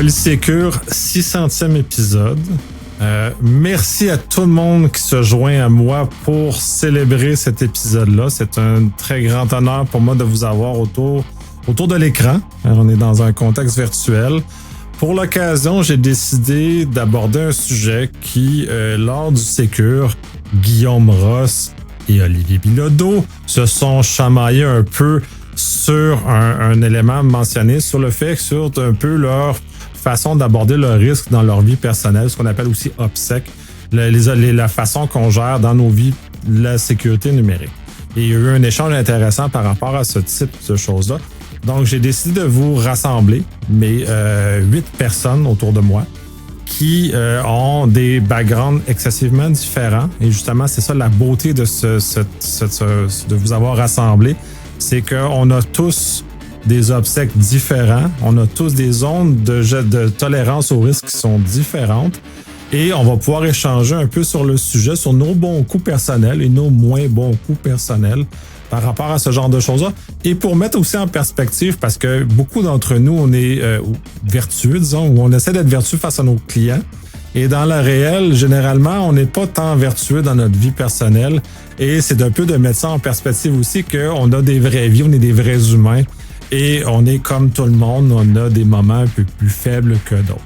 Polysécure, 600e épisode. Merci à tout le monde qui se joint à moi pour célébrer cet épisode-là. C'est un très grand honneur pour moi de vous avoir autour de l'écran. On est dans un contexte virtuel. Pour l'occasion, j'ai décidé d'aborder un sujet qui, lors du Sécure, Guillaume Ross et Olivier Bilodeau se sont chamaillés un peu sur un élément mentionné, sur le fait, sur un peu leur façon d'aborder le risque dans leur vie personnelle, ce qu'on appelle aussi OPSEC, la façon qu'on gère dans nos vies la sécurité numérique. Et il y a eu un échange intéressant par rapport à ce type de choses-là. Donc, j'ai décidé de vous rassembler, mes 8 personnes autour de moi qui ont des backgrounds excessivement différents. Et justement, c'est ça la beauté de de vous avoir rassemblé, c'est qu'on a tous des obstacles différents, on a tous des zones de tolérance au risque qui sont différentes et on va pouvoir échanger un peu sur le sujet, sur nos bons coups personnels et nos moins bons coups personnels par rapport à ce genre de choses-là. Et pour mettre aussi en perspective, parce que beaucoup d'entre nous, on est vertueux, disons, ou on essaie d'être vertueux face à nos clients. Et dans le réel, généralement, on n'est pas tant vertueux dans notre vie personnelle. Et c'est un peu de mettre ça en perspective aussi qu'on a des vraies vies, on est des vrais humains. Et on est comme tout le monde, on a des moments un peu plus faibles que d'autres.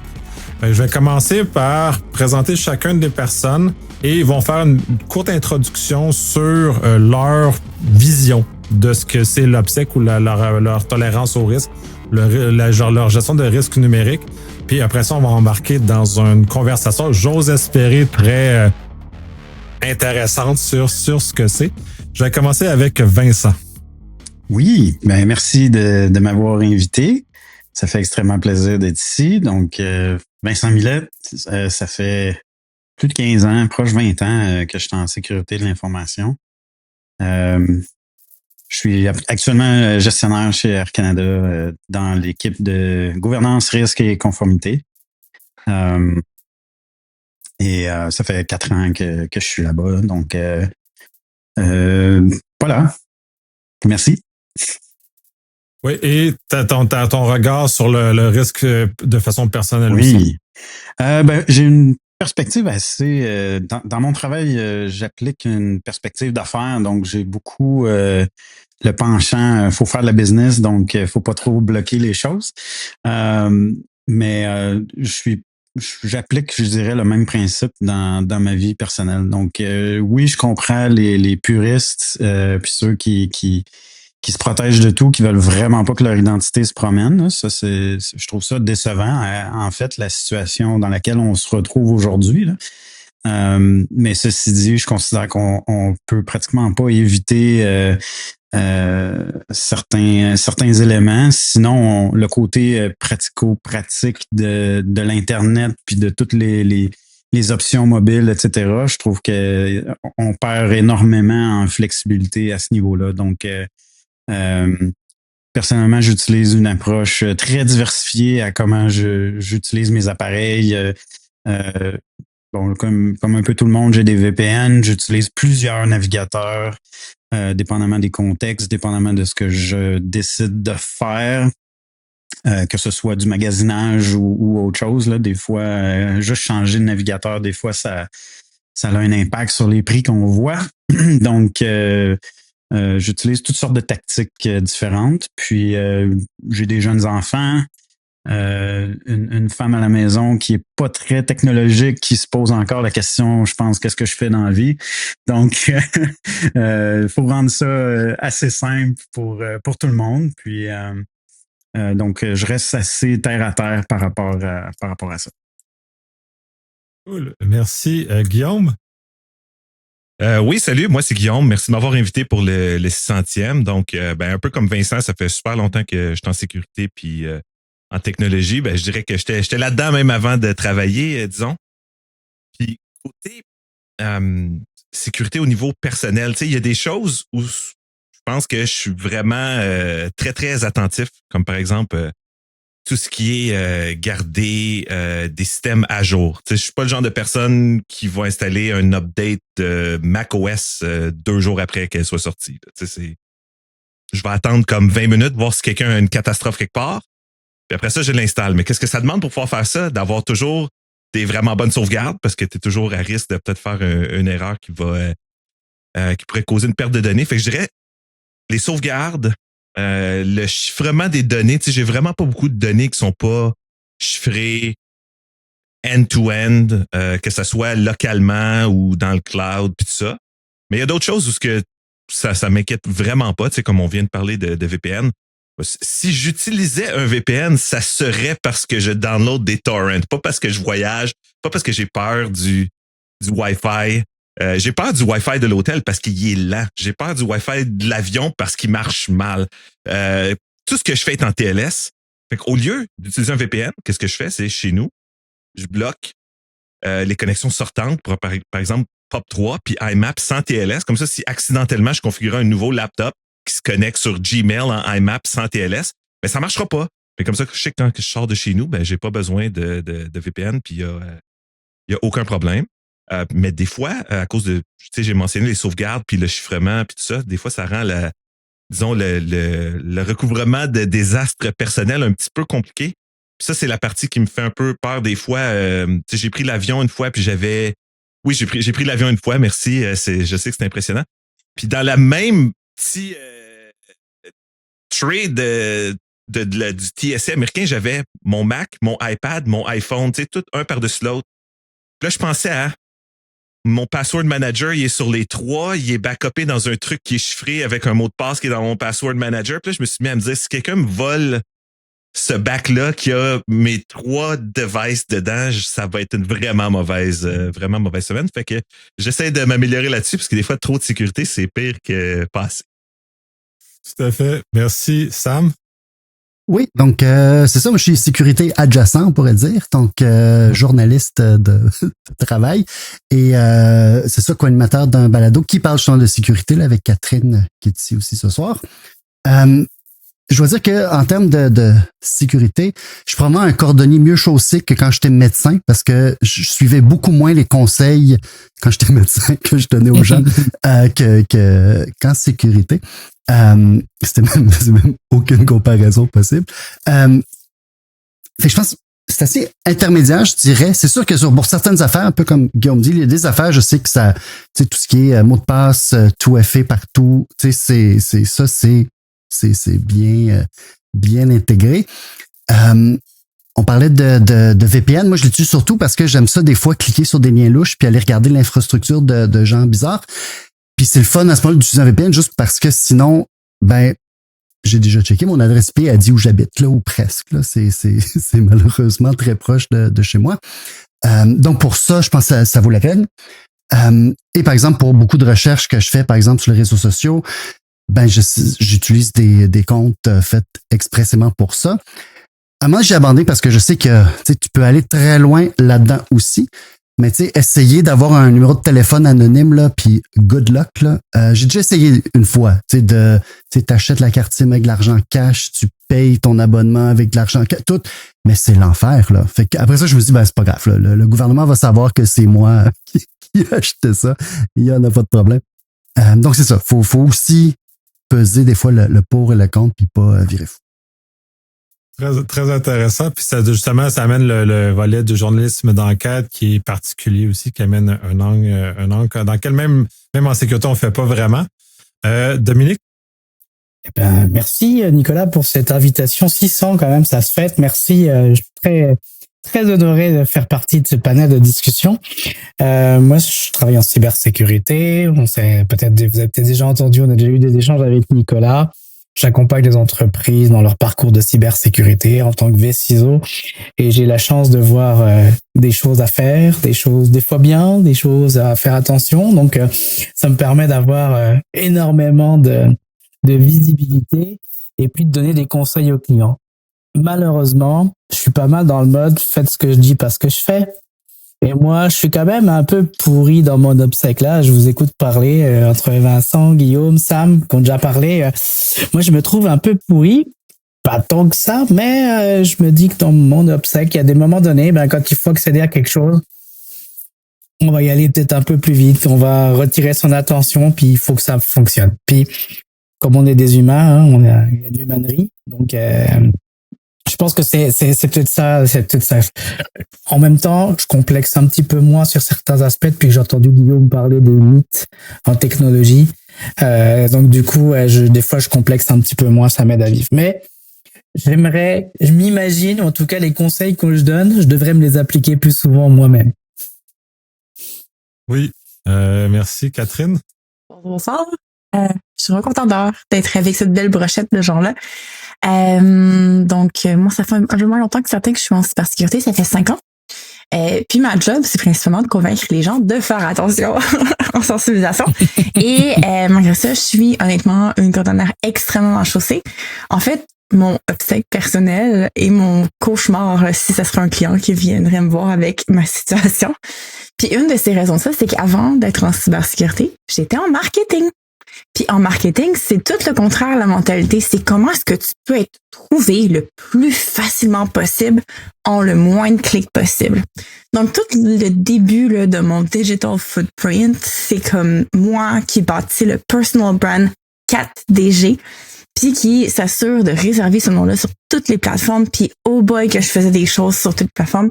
Je vais commencer par présenter chacune des personnes et ils vont faire une courte introduction sur leur vision de ce que c'est l'OPSEC ou leur tolérance au risque, leur gestion de risque numérique. Puis après ça, on va embarquer dans une conversation, j'ose espérer, très intéressante sur ce que c'est. Je vais commencer avec Vincent. Oui, ben merci de m'avoir invité. Ça fait extrêmement plaisir d'être ici. Donc, Vincent Millette, ça fait plus de 15 ans, proche 20 ans que je suis en sécurité de l'information. Je suis actuellement gestionnaire chez Air Canada dans l'équipe de gouvernance, risque et conformité. Et ça fait 4 ans que je suis là-bas. Donc, voilà. Merci. Oui, et ton regard sur le risque de façon personnelle aussi. Oui. J'ai une perspective assez... dans mon travail, j'applique une perspective d'affaires. Donc, j'ai beaucoup le penchant, faut faire de la business, donc faut pas trop bloquer les choses. Mais j'applique, je dirais, le même principe dans ma vie personnelle. Donc, oui, je comprends les puristes, puis ceux qui se protègent de tout, qui veulent vraiment pas que leur identité se promène. Ça, je trouve ça décevant. En fait, la situation dans laquelle on se retrouve aujourd'hui. Mais ceci dit, je considère qu'on peut pratiquement pas éviter certains éléments. Sinon, le côté pratico-pratique de l'Internet puis de toutes les options mobiles, etc., je trouve que on perd énormément en flexibilité à ce niveau-là. Donc, personnellement, j'utilise une approche très diversifiée à comment j'utilise mes appareils. Comme un peu tout le monde, j'ai des VPN, j'utilise plusieurs navigateurs, dépendamment des contextes, dépendamment de ce que je décide de faire, que ce soit du magasinage ou autre chose. Là. Des fois, juste changer de navigateur, des fois, ça a un impact sur les prix qu'on voit. Donc, j'utilise toutes sortes de tactiques différentes. Puis, j'ai des jeunes enfants, une femme à la maison qui est pas très technologique, qui se pose encore la question, je pense, qu'est-ce que je fais dans la vie? Donc, faut rendre ça assez simple pour tout le monde. Puis, donc, je reste assez terre à terre par rapport à ça. Cool. Merci. Guillaume? Oui, salut, moi c'est Guillaume. Merci de m'avoir invité pour le 600e. Donc, un peu comme Vincent, ça fait super longtemps que je suis en sécurité puis en technologie. Je dirais que j'étais là-dedans même avant de travailler, disons. Puis, côté sécurité au niveau personnel, tu sais, il y a des choses où je pense que je suis vraiment très, très attentif, comme par exemple tout ce qui est garder des systèmes à jour. Tu sais, je suis pas le genre de personne qui va installer un update de macOS 2 jours après qu'elle soit sortie. Tu sais, je vais attendre comme 20 minutes, voir si quelqu'un a une catastrophe quelque part. Puis après ça, je l'installe. Mais qu'est-ce que ça demande pour pouvoir faire ça? D'avoir toujours des vraiment bonnes sauvegardes parce que tu es toujours à risque de peut-être faire une erreur qui pourrait causer une perte de données. Fait que je dirais les sauvegardes, le chiffrement des données. Tu sais, j'ai vraiment pas beaucoup de données qui sont pas chiffrées end-to-end, que ce soit localement ou dans le cloud, puis tout ça. Mais il y a d'autres choses où ça m'inquiète vraiment pas, tu sais, comme on vient de parler de VPN. Si j'utilisais un VPN, ça serait parce que je download des torrents, pas parce que je voyage, pas parce que j'ai peur du Wi-Fi. J'ai peur du Wi-Fi de l'hôtel parce qu'il est lent. J'ai peur du Wi-Fi de l'avion parce qu'il marche mal. Tout ce que je fais est en TLS. Fait qu'au lieu d'utiliser un VPN, qu'est-ce que je fais? C'est chez nous, je bloque les connexions sortantes pour, par exemple, POP3 puis IMAP sans TLS. Comme ça, si accidentellement, je configurais un nouveau laptop qui se connecte sur Gmail en IMAP sans TLS, ben ça marchera pas. Mais comme ça, je sais que quand je sors de chez nous, ben j'ai pas besoin de VPN puis il y a aucun problème. Mais des fois, à cause de, tu sais, j'ai mentionné les sauvegardes puis le chiffrement puis tout ça, des fois, ça rend le recouvrement de désastres personnels un petit peu compliqué. Puis ça, c'est la partie qui me fait un peu peur des fois. Tu sais, j'ai pris l'avion une fois puis oui, j'ai pris l'avion une fois, merci. Je sais que c'est impressionnant. Puis dans la même petit trade du TSA américain, j'avais mon Mac, mon iPad, mon iPhone, tu sais, tout un par-dessus l'autre. Puis là, je pensais à mon password manager, il est sur les trois, il est backupé dans un truc qui est chiffré avec un mot de passe qui est dans mon password manager. Puis là, je me suis mis à me dire, si quelqu'un me vole ce bac-là qui a mes 3 devices dedans, ça va être une vraiment mauvaise semaine. Fait que j'essaie de m'améliorer là-dessus parce que des fois, trop de sécurité, c'est pire que pas assez. Tout à fait. Merci, Sam. Oui, donc c'est ça, moi je suis sécurité adjacent, on pourrait dire, donc journaliste de travail et c'est ça, co-animateur d'un balado qui parle justement de sécurité là, avec Catherine qui est ici aussi ce soir. Je dois dire que en termes de sécurité, je suis probablement un cordonnier mieux chaussé que quand j'étais médecin parce que je suivais beaucoup moins les conseils quand j'étais médecin que je donnais aux gens qu'en sécurité. C'était même aucune comparaison possible. Fait que je pense que c'est assez intermédiaire, je dirais. C'est sûr que pour certaines affaires, un peu comme Guillaume dit, il y a des affaires, je sais que ça, tu sais, tout ce qui est mot de passe, tout est fait partout, tu sais, c'est bien intégré. On parlait de VPN. Moi, je l'utilise surtout parce que j'aime ça des fois cliquer sur des liens louches puis aller regarder l'infrastructure de gens bizarres. Puis c'est le fun à ce moment-là d'utiliser un VPN juste parce que sinon, ben, j'ai déjà checké mon adresse IP, elle dit où j'habite, là, ou presque. Là. C'est malheureusement très proche de chez moi. Donc pour ça, je pense que ça vaut la peine. Et par exemple, pour beaucoup de recherches que je fais, par exemple, sur les réseaux sociaux, ben j'utilise des comptes faits expressément pour ça. À moi, j'ai abandonné parce que je sais que tu peux aller très loin là-dedans aussi. Mais tu sais, essayer d'avoir un numéro de téléphone anonyme, là, puis good luck, là. J'ai déjà essayé une fois, tu sais, t'achètes la carte SIM avec de l'argent cash, tu payes ton abonnement avec de l'argent cash, tout. Mais c'est l'enfer, là. Fait qu'après ça, je me suis dit, ben, c'est pas grave, là. Le gouvernement va savoir que c'est moi qui ai acheté ça. Il y en a pas de problème. Donc, c'est ça. Faut aussi peser des fois le pour et le contre, puis pas virer fou. Très, très intéressant. Puis ça, justement, ça amène le volet du journalisme d'enquête qui est particulier aussi, qui amène un angle dans lequel même en sécurité, on ne fait pas vraiment. Dominique? Eh ben, merci Nicolas pour cette invitation. 600 quand même, ça se fête. Merci. Je suis très honoré de faire partie de ce panel de discussion. Moi, je travaille en cybersécurité. Vous avez peut-être déjà entendu, on a déjà eu des échanges avec Nicolas. J'accompagne les entreprises dans leur parcours de cybersécurité en tant que vCISO et j'ai la chance de voir des choses à faire, des choses des fois bien, des choses à faire attention. Donc, ça me permet d'avoir énormément de visibilité et puis de donner des conseils aux clients. Malheureusement, je suis pas mal dans le mode faites ce que je dis, pas ce que je fais. Et moi, je suis quand même un peu pourri dans mon obsèque là. Je vous écoute parler entre Vincent, Guillaume, Sam, qui ont déjà parlé. Moi, je me trouve un peu pourri. Pas tant que ça, mais je me dis que dans mon obsèque, il y a des moments donnés, ben, quand il faut accéder à quelque chose, on va y aller peut-être un peu plus vite. On va retirer son attention, puis il faut que ça fonctionne. Puis, comme on est des humains, hein, il y a de l'humanerie. Donc, je je pense que c'est peut-être ça, c'est peut-être ça. En même temps, je complexe un petit peu moins sur certains aspects depuis que j'ai entendu Guillaume parler des mythes en technologie. Donc du coup, des fois, je complexe un petit peu moins, ça m'aide à vivre. Mais je m'imagine, en tout cas, les conseils que je donne, je devrais me les appliquer plus souvent moi-même. Oui, merci Catherine. Bonsoir. Je suis vraiment contente d'être avec cette belle brochette de gens-là. Moi, ça fait un peu moins longtemps que certains que je suis en cybersécurité, ça fait 5 ans. Puis ma job, c'est principalement de convaincre les gens de faire attention en sensibilisation. Et malgré ça, je suis honnêtement une cordonnière extrêmement chaussée. En fait, mon obsèque personnel et mon cauchemar, si ça serait un client qui viendrait me voir avec ma situation. Puis une de ces raisons de ça, c'est qu'avant d'être en cybersécurité, j'étais en marketing. Puis en marketing, c'est tout le contraire, la mentalité. C'est comment est-ce que tu peux être trouvé le plus facilement possible en le moins de clics possible. Donc, tout le début là, de mon digital footprint, c'est comme moi qui bâtis le personal brand 4DG, puis qui s'assure de réserver ce nom-là sur toutes les plateformes. Puis, oh boy, que je faisais des choses sur toutes les plateformes.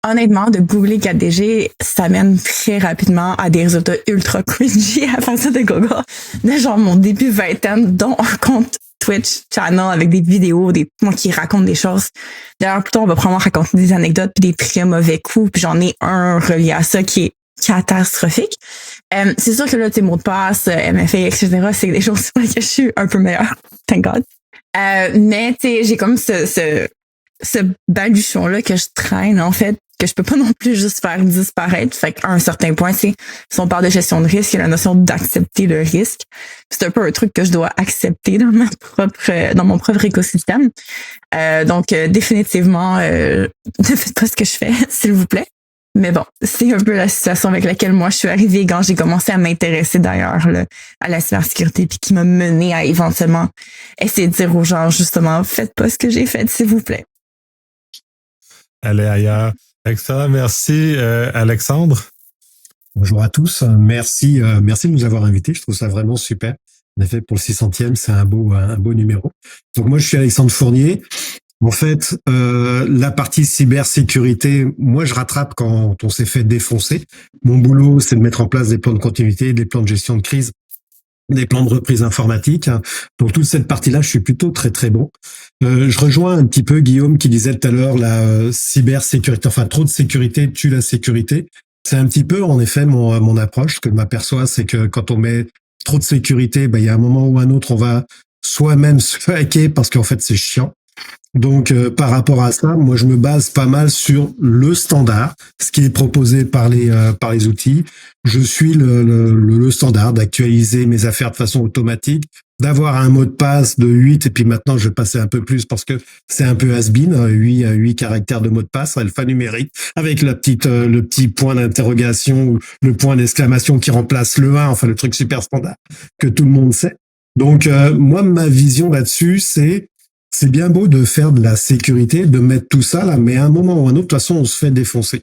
Honnêtement, de googler 4DG, ça mène très rapidement à des résultats ultra cringy à partir de Google. De genre mon début vingtaine, dont un compte Twitch channel avec des vidéos, moi qui raconte des choses. D'ailleurs, plutôt, on va probablement raconter des anecdotes puis des très mauvais coups. Puis j'en ai un relié à ça qui est catastrophique. C'est sûr que là, tes mots de passe, MFA, etc., c'est des choses sur lesquelles je suis un peu meilleure. Thank God. Mais, tu sais, j'ai comme ce baluchon-là que je traîne, en fait, que je peux pas non plus juste faire disparaître. Fait qu'à un certain point, si on parle de gestion de risque, il y a la notion d'accepter le risque. C'est un peu un truc que je dois accepter dans dans mon propre écosystème. Définitivement, ne faites pas ce que je fais, s'il vous plaît. Mais bon, c'est un peu la situation avec laquelle moi je suis arrivée quand j'ai commencé à m'intéresser d'ailleurs là, à la cybersécurité, puis qui m'a mené à éventuellement essayer de dire aux gens justement, faites pas ce que j'ai fait, s'il vous plaît. Allez ailleurs. Excellent, merci Alexandre. Bonjour à tous, merci de nous avoir invités, je trouve ça vraiment super. En effet, pour le 600e, c'est un beau numéro. Donc moi, je suis Alexandre Fournier. En fait, la partie cybersécurité, moi, je rattrape quand on s'est fait défoncer. Mon boulot, c'est de mettre en place des plans de continuité, des plans de gestion de crise, des plans de reprise informatique. Donc toute cette partie-là, je suis plutôt très très bon. Je rejoins un petit peu Guillaume qui disait tout à l'heure la cybersécurité, enfin trop de sécurité tue la sécurité. C'est un petit peu en effet mon approche. Ce que je m'aperçois, c'est que quand on met trop de sécurité, il y a un moment ou un autre, on va soi-même se hacker parce qu'en fait c'est chiant. Donc, par rapport à ça, moi, je me base pas mal sur le standard, ce qui est proposé par les outils. Je suis le standard d'actualiser mes affaires de façon automatique, d'avoir un mot de passe de 8, et puis maintenant, je vais passer un peu plus parce que c'est un peu has-been, 8 caractères de mot de passe, alphanumérique, avec le petit point d'interrogation ou le point d'exclamation qui remplace le 1, enfin, le truc super standard que tout le monde sait. Donc, moi, ma vision là-dessus, c'est bien beau de faire de la sécurité, de mettre tout ça là, mais à un moment ou à un autre, de toute façon, on se fait défoncer.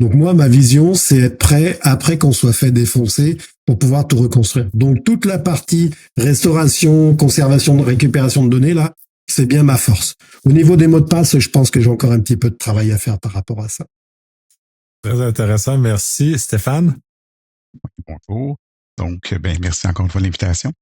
Donc moi, ma vision, c'est être prêt après qu'on soit fait défoncer pour pouvoir tout reconstruire. Donc toute la partie restauration, conservation, récupération de données, là, c'est bien ma force. Au niveau des mots de passe, je pense que j'ai encore un petit peu de travail à faire par rapport à ça. Très intéressant, merci. Stéphane? Bonjour. Donc, merci encore une fois de l'invitation.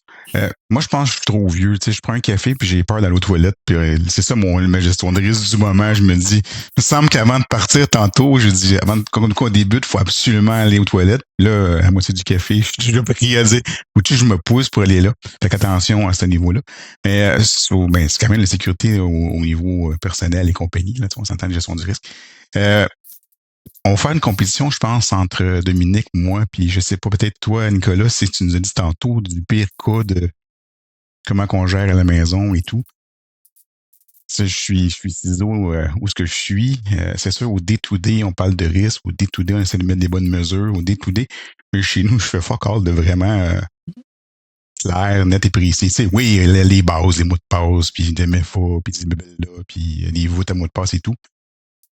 Moi, je pense que je suis trop vieux. Tu sais, je prends un café puis j'ai peur d'aller aux toilettes. Puis c'est ça ma gestion de risque du moment. Je me dis, il me semble qu'avant de partir tantôt, je dis, avant qu'on débute, il faut absolument aller aux toilettes. Là, à moitié du café, je suis pris à dire, ou je me pousse pour aller là. Fait qu'attention à ce niveau-là. Mais c'est quand même la sécurité au niveau personnel et compagnie. Là, on s'entend de gestion du risque. On va faire une compétition, je pense, entre Dominique, moi, puis je sais pas, peut-être toi, Nicolas, si tu nous as dit tantôt du pire cas de comment qu'on gère à la maison et tout. Je suis ciseau où ce que je suis. C'est sûr, au day-to-day, on parle de risque. Au day-to-day, on essaie de mettre des bonnes mesures. Au day-to-day, mais chez nous, je fais fuck all de vraiment clair, net et précis. Tu sais, oui, les bases, les mots de passe, puis des MFA, puis des bébelles-là, puis les voûtes à mots de passe et tout.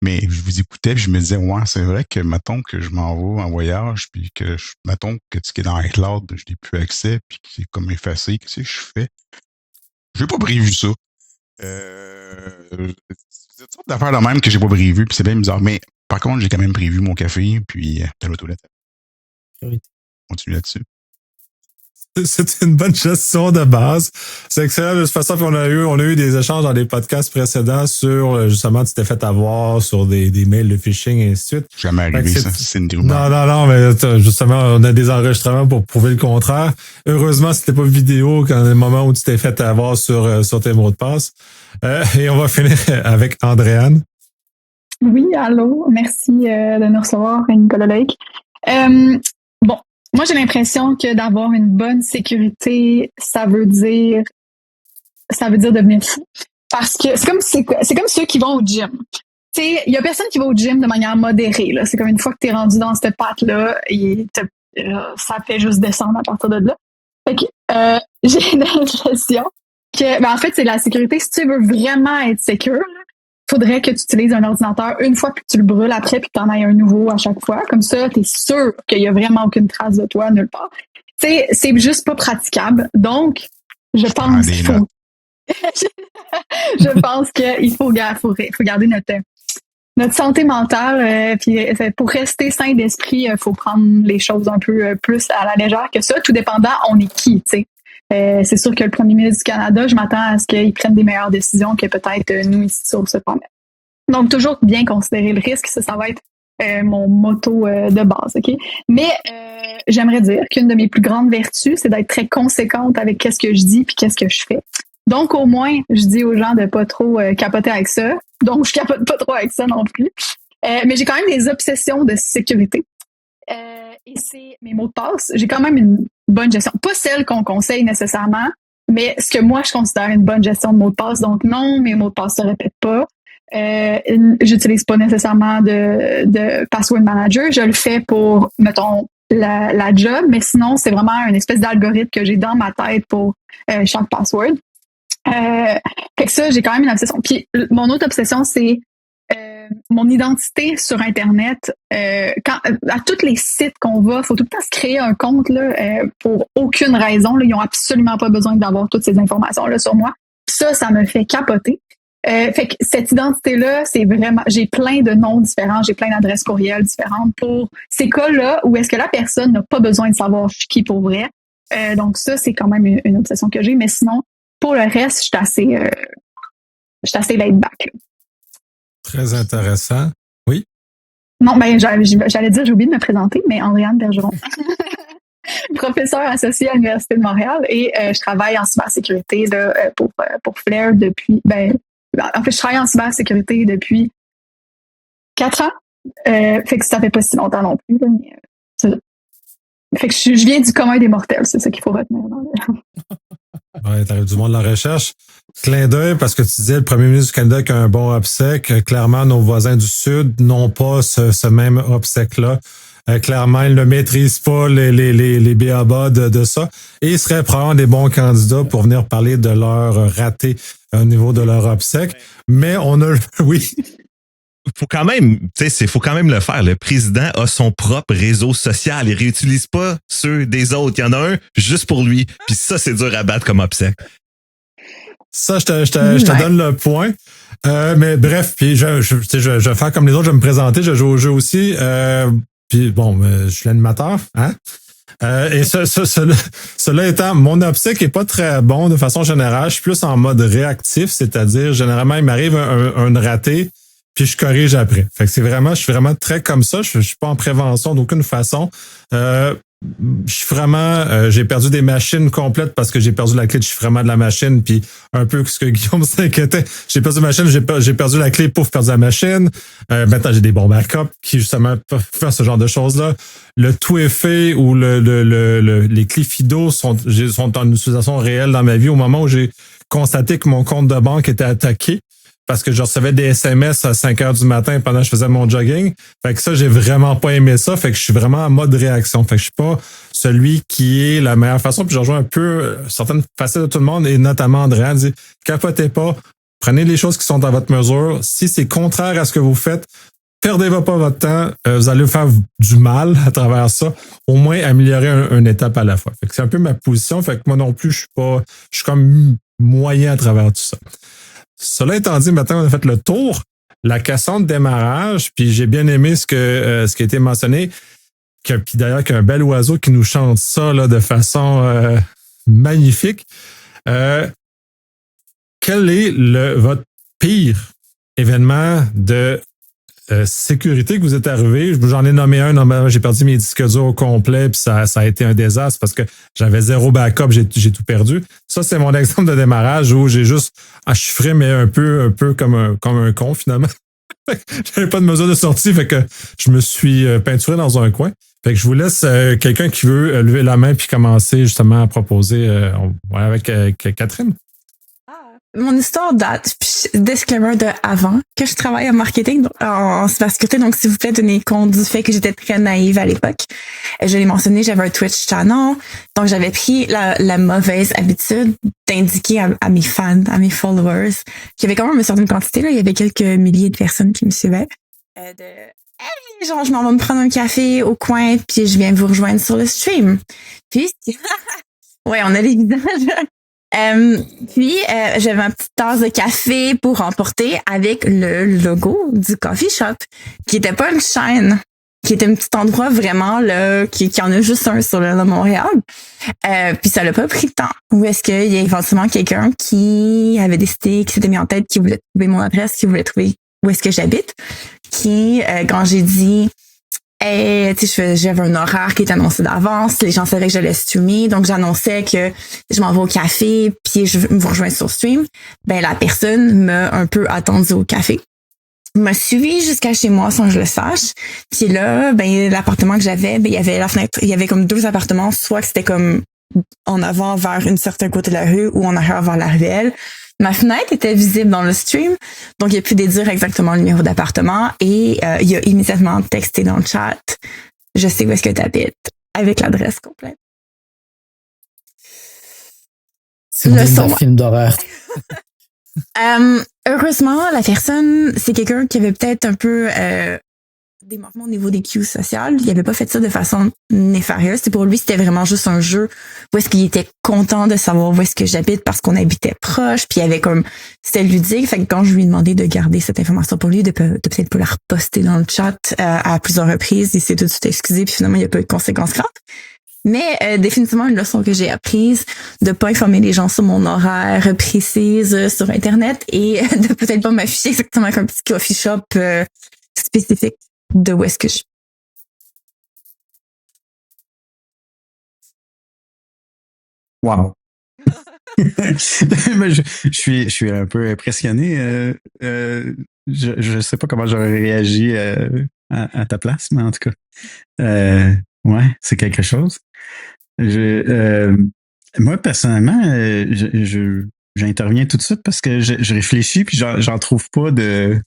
Mais je vous écoutais, puis je me disais, ouais, c'est vrai que, mettons que je m'en vais en voyage, puis que, mettons que ce qui est dans iCloud, je n'ai plus accès, puis que c'est comme effacé, qu'est-ce que je fais? J'ai pas prévu ça. c'est une sorte d'affaire de même que j'ai pas prévu, puis c'est bien bizarre. Mais par contre, j'ai quand même prévu mon café, puis d'aller aux toilettes. Continue là-dessus. C'est une bonne gestion de base. C'est excellent. De toute façon, on a eu des échanges dans des podcasts précédents sur, justement, tu t'es fait avoir sur des mails de phishing et ainsi de suite. Jamais arrivé, ça. C'est une rumeur. Non, mais justement, on a des enregistrements pour prouver le contraire. Heureusement, c'était pas vidéo quand le moment où tu t'es fait avoir sur tes mots de passe. Et on va finir avec Andréane. Oui, allô. Merci de nous recevoir, Nicolas Lake. Bon, moi, j'ai l'impression que d'avoir une bonne sécurité, ça veut dire devenir fou. Parce que c'est comme ceux qui vont au gym. Tu sais, il y a personne qui va au gym de manière modérée, là. C'est comme une fois que t'es rendu dans cette patte-là, ça fait juste descendre à partir de là. Fait que, j'ai l'impression que, en fait, c'est la sécurité. Si tu veux vraiment être secure, faudrait que tu utilises un ordinateur une fois puis que tu le brûles après puis que tu en aies un nouveau à chaque fois. Comme ça, tu es sûr qu'il y a vraiment aucune trace de toi nulle part. Tu sais, c'est juste pas praticable. Donc, je pense qu'il faut... je pense qu'il faut garder notre santé mentale. Puis pour rester sain d'esprit, il faut prendre les choses un peu plus à la légère que ça, tout dépendant on est qui, tu sais. C'est sûr que le premier ministre du Canada, je m'attends à ce qu'il prenne des meilleures décisions que peut-être nous ici sur ce planète. Donc, toujours bien considérer le risque, ça va être mon motto de base, OK? Mais j'aimerais dire qu'une de mes plus grandes vertus, c'est d'être très conséquente avec qu'est-ce que je dis puis qu'est-ce que je fais. Donc, au moins, je dis aux gens de pas trop capoter avec ça. Donc, je capote pas trop avec ça non plus. Mais j'ai quand même des obsessions de sécurité. Et c'est mes mots de passe. J'ai quand même une bonne gestion. Pas celle qu'on conseille nécessairement, mais ce que moi, je considère une bonne gestion de mots de passe. Donc, non, mes mots de passe se répètent pas. J'utilise pas nécessairement de password manager. Je le fais pour, mettons, la job, mais sinon, c'est vraiment une espèce d'algorithme que j'ai dans ma tête pour chaque password. Fait que ça, j'ai quand même une obsession. Puis, mon autre obsession, c'est mon identité sur Internet. À tous les sites qu'on va, faut tout le temps se créer un compte là, pour aucune raison. Là, ils ont absolument pas besoin d'avoir toutes ces informations-là sur moi. Ça me fait capoter. Fait que cette identité-là, c'est vraiment... J'ai plein de noms différents, j'ai plein d'adresses courriels différentes pour ces cas-là où est-ce que la personne n'a pas besoin de savoir je suis qui pour vrai. Donc ça, c'est quand même une obsession que j'ai. Mais sinon, pour le reste, je suis assez laid back. Là. Très intéressant. Oui? Non, ben j'allais dire, j'ai oublié de me présenter, mais Andréane Bergeron. Professeure associée à l'Université de Montréal et je travaille en cybersécurité là, pour Flair depuis... en fait, je travaille en cybersécurité depuis 4 ans. Fait que ça fait pas si longtemps non plus. Là, mais, fait que je viens du commun des mortels, c'est ça qu'il faut retenir. Ouais, t'arrives du monde de la recherche. Clin d'œil, parce que tu disais le premier ministre du Canada qui a un bon obsèque. Clairement, nos voisins du Sud n'ont pas ce même obsèque-là. Clairement, ils ne maîtrisent pas les b.a.-ba de ça. Et ils seraient probablement des bons candidats pour venir parler de leur raté au niveau de leur obsèque. Mais on a... Oui. Faut quand même le faire. Le président a son propre réseau social. Il réutilise pas ceux des autres. Il y en a un juste pour lui. Puis ça, c'est dur à battre comme obsèque. Ça, je te donne le point. Mais bref, puis je vais faire comme les autres, je vais me présenter, je joue au jeu aussi. Puis bon, je suis l'animateur, hein? Et cela étant, mon obsèque est pas très bon de façon générale. Je suis plus en mode réactif, c'est-à-dire généralement il m'arrive un raté, puis je corrige après. Fait que je suis vraiment très comme ça. Je suis pas en prévention d'aucune façon. Je suis vraiment, j'ai perdu des machines complètes parce que j'ai perdu la clé de chiffrement de la machine, puis un peu ce que Guillaume s'inquiétait. J'ai perdu ma machine, j'ai perdu la clé, pouf, perdu la machine. Maintenant, j'ai des bons backups qui, justement, peuvent faire ce genre de choses-là. Le tout est fait où les clés FIDO sont en utilisation réelle dans ma vie au moment où j'ai constaté que mon compte de banque était attaqué. Parce que je recevais des SMS à 5 heures du matin pendant que je faisais mon jogging. Fait que ça, j'ai vraiment pas aimé ça. Fait que je suis vraiment en mode réaction. Fait que je suis pas celui qui est la meilleure façon. Puis je rejoins un peu certaines facettes de tout le monde, et notamment Andréane dit, capotez pas, prenez les choses qui sont à votre mesure. Si c'est contraire à ce que vous faites, perdez pas votre temps. Vous allez faire du mal à travers ça. Au moins, améliorer une étape à la fois. Fait que c'est un peu ma position. Fait que moi non plus, je suis comme moyen à travers tout ça. Cela étant dit, maintenant, on a fait le tour. La cassette de démarrage, puis j'ai bien aimé ce qui a été mentionné, puis d'ailleurs qu'il y a un bel oiseau qui nous chante ça là, de façon magnifique. Quel est votre pire événement de sécurité que vous êtes arrivé? J'en ai nommé un, normalement, j'ai perdu mes disques durs au complet, puis ça a été un désastre parce que j'avais 0 backup, j'ai tout perdu. Ça, c'est mon exemple de démarrage où j'ai juste chiffré, mais un peu comme un con, finalement. J'avais pas de mesure de sortie, fait que je me suis peinturé dans un coin. Fait que je vous laisse quelqu'un qui veut lever la main puis commencer justement à proposer avec Catherine. Mon histoire date, puis disclaimer de avant que je travaille en marketing, en cybersécurité. Donc, s'il vous plaît, tenez compte du fait que j'étais très naïve à l'époque. Je l'ai mentionné, j'avais un Twitch channel. Donc, j'avais pris la mauvaise habitude d'indiquer à mes fans, à mes followers, qu'il y avait quand même une certaine quantité, là. Il y avait quelques milliers de personnes qui me suivaient. Hey, genre, je m'en vais me prendre un café au coin, puis je viens vous rejoindre sur le stream. Puis, ouais, on a les visages. J'avais ma petite tasse de café pour emporter avec le logo du coffee shop, qui était pas une chaîne, qui était un petit endroit vraiment là, qui en a juste un sur l'île de Montréal. Puis ça l'a pas pris de temps. Où est-ce qu'il y a éventuellement quelqu'un qui avait décidé, qui s'était mis en tête, qui voulait trouver mon adresse, qui voulait trouver où est-ce que j'habite, qui, quand j'ai dit et j'avais un horaire qui était annoncé d'avance, les gens savaient que j'allais streamer, donc j'annonçais que je m'en vais au café, puis je vous rejoins sur stream. Ben la personne m'a un peu attendu au café, m'a suivi jusqu'à chez moi sans que je le sache. Puis là, ben l'appartement que j'avais, ben il y avait la fenêtre, il y avait comme 2 appartements, soit que c'était comme en avant vers une certaine côté de la rue ou en arrière vers la ruelle. Ma fenêtre était visible dans le stream, donc il a pu déduire exactement le numéro d'appartement et il a immédiatement texté dans le chat « Je sais où est-ce que tu habites » avec l'adresse complète. C'est un film d'horreur. Heureusement, la personne, c'est quelqu'un qui avait peut-être un peu des manquements au niveau des cues sociales. Il avait pas fait ça de façon néfarieuse. Pour lui, c'était vraiment juste un jeu où est-ce qu'il était content de savoir où est-ce que j'habite parce qu'on habitait proche. Puis il y avait comme, c'était ludique. Fait que quand je lui ai demandé de garder cette information pour lui, de peut-être pas la reposter dans le chat à plusieurs reprises, il s'est tout de suite excusé. Puis finalement, il n'y a pas eu de conséquences graves. Mais définitivement, une leçon que j'ai apprise, de pas informer les gens sur mon horaire précise sur Internet et de peut-être pas m'afficher exactement comme un petit coffee shop spécifique de où est-ce que je... Wow. je suis un peu impressionné. Je sais pas comment j'aurais réagi à ta place, mais en tout cas, ouais, c'est quelque chose. Moi, personnellement, j'interviens tout de suite parce que je réfléchis puis j'en trouve pas de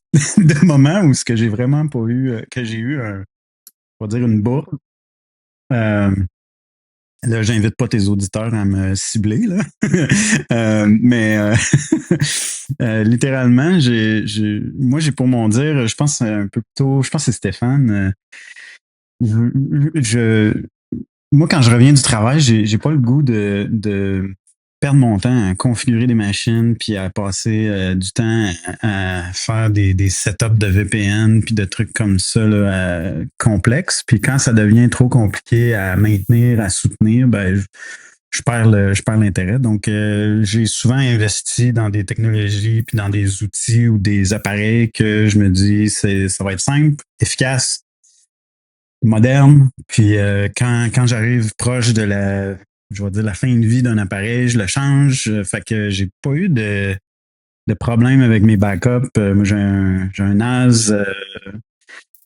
moment où ce que j'ai vraiment pas eu, que j'ai eu on va dire une bourde. Là, j'invite pas tes auditeurs à me cibler, là. Mais littéralement, moi, j'ai pour mon dire, je pense un peu plus tôt, je pense que c'est Stéphane. Moi, quand je reviens du travail, j'ai pas le goût de perdre mon temps à configurer des machines puis à passer du temps à faire des setups de VPN puis de trucs comme ça là, complexes. Puis quand ça devient trop compliqué à maintenir, à soutenir, ben je perds l'intérêt. Donc j'ai souvent investi dans des technologies puis dans des outils ou des appareils que je me dis ça va être simple, efficace, moderne. Puis quand j'arrive proche de la fin de vie d'un appareil, je le change. Fait que j'ai pas eu de problème avec mes backups. Moi, j'ai un NAS.